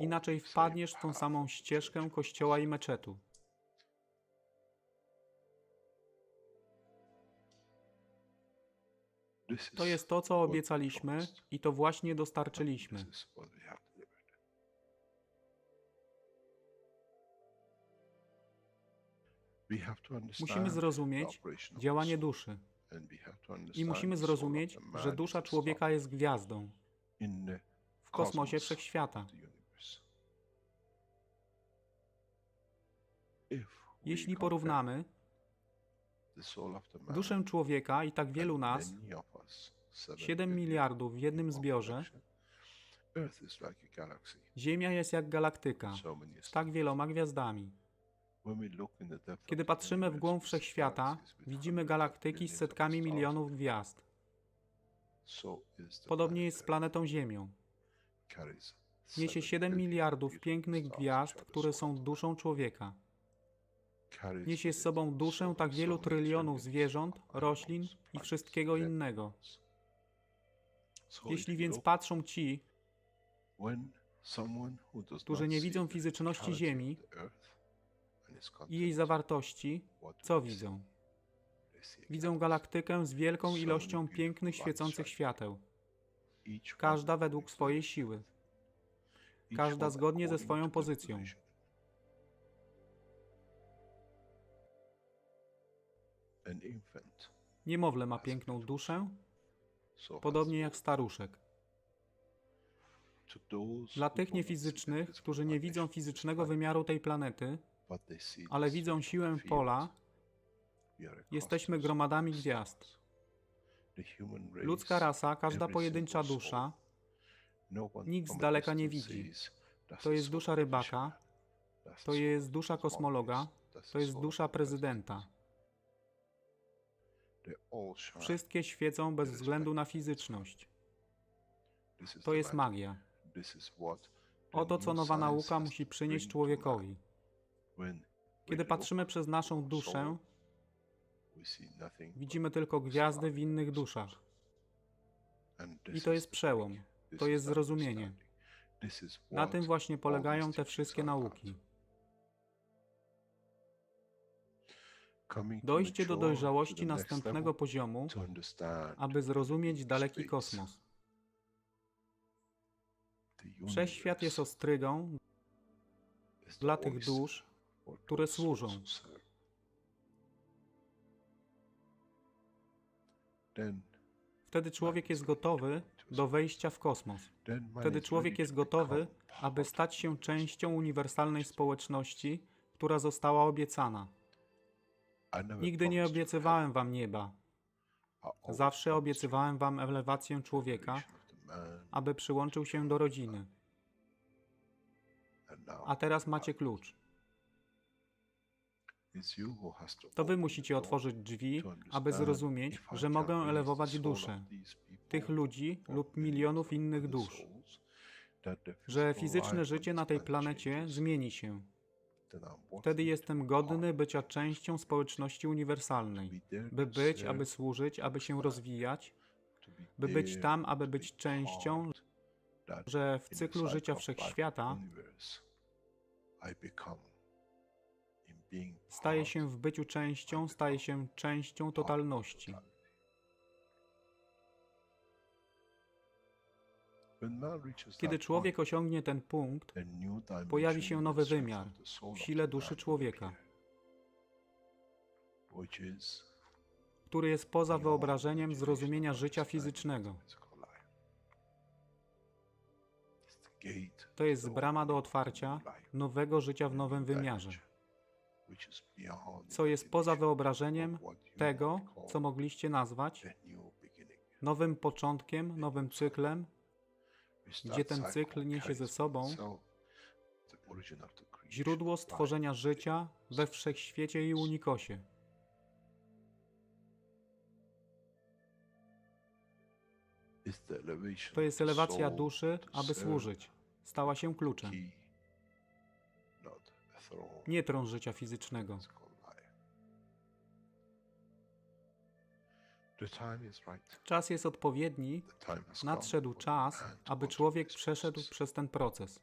Inaczej wpadniesz w tą samą ścieżkę kościoła i meczetu. To jest to, co obiecaliśmy i to właśnie dostarczyliśmy. Musimy zrozumieć działanie duszy i musimy zrozumieć, że dusza człowieka jest gwiazdą w kosmosie wszechświata. Jeśli porównamy duszę człowieka i tak wielu nas, 7 miliardów w jednym zbiorze, Ziemia jest jak galaktyka z tak wieloma gwiazdami. Kiedy patrzymy w głąb wszechświata, widzimy galaktyki z setkami milionów gwiazd. Podobnie jest z planetą Ziemią. Niesie 7 miliardów pięknych gwiazd, które są duszą człowieka. Niesie z sobą duszę tak wielu trylionów zwierząt, roślin i wszystkiego innego. Jeśli więc patrzą ci, którzy nie widzą fizyczności Ziemi i jej zawartości, co widzą? Widzą galaktykę z wielką ilością pięknych, świecących świateł. Każda według swojej siły. Każda zgodnie ze swoją pozycją. Niemowlę ma piękną duszę, podobnie jak staruszek. Dla tych niefizycznych, którzy nie widzą fizycznego wymiaru tej planety, ale widzą siłę pola, jesteśmy gromadami gwiazd. Ludzka rasa, każda pojedyncza dusza, nikt z daleka nie widzi. To jest dusza rybaka, to jest dusza kosmologa, to jest dusza prezydenta. Wszystkie świecą bez względu na fizyczność. To jest magia. Oto co nowa nauka musi przynieść człowiekowi. Kiedy patrzymy przez naszą duszę, widzimy tylko gwiazdy w innych duszach. I to jest przełom. To jest zrozumienie. Na tym właśnie polegają te wszystkie nauki. Dojście do dojrzałości następnego poziomu, aby zrozumieć daleki kosmos. Wszechświat jest ostrygą dla tych dusz, które służą. Wtedy człowiek jest gotowy do wejścia w kosmos. Wtedy człowiek jest gotowy, aby stać się częścią uniwersalnej społeczności, która została obiecana. Nigdy nie obiecywałem wam nieba. Zawsze obiecywałem wam elewację człowieka, aby przyłączył się do rodziny. A teraz macie klucz. To wy musicie otworzyć drzwi, aby zrozumieć, że mogę elewować duszę tych ludzi lub milionów innych dusz, że fizyczne życie na tej planecie zmieni się. Wtedy jestem godny bycia częścią społeczności uniwersalnej, by być, aby służyć, aby się rozwijać, by być tam, aby być częścią, że w cyklu życia wszechświata staje się w byciu częścią, staje się częścią totalności. Kiedy człowiek osiągnie ten punkt, pojawi się nowy wymiar w sile duszy człowieka, który jest poza wyobrażeniem zrozumienia życia fizycznego. To jest brama do otwarcia nowego życia w nowym wymiarze, co jest poza wyobrażeniem tego, co mogliście nazwać nowym początkiem, nowym cyklem, gdzie ten cykl niesie ze sobą źródło stworzenia życia we wszechświecie i unikosie. To jest elewacja duszy, aby służyć. Stała się kluczem. Nie tron życia fizycznego. Czas jest odpowiedni. Nadszedł czas, aby człowiek przeszedł przez ten proces.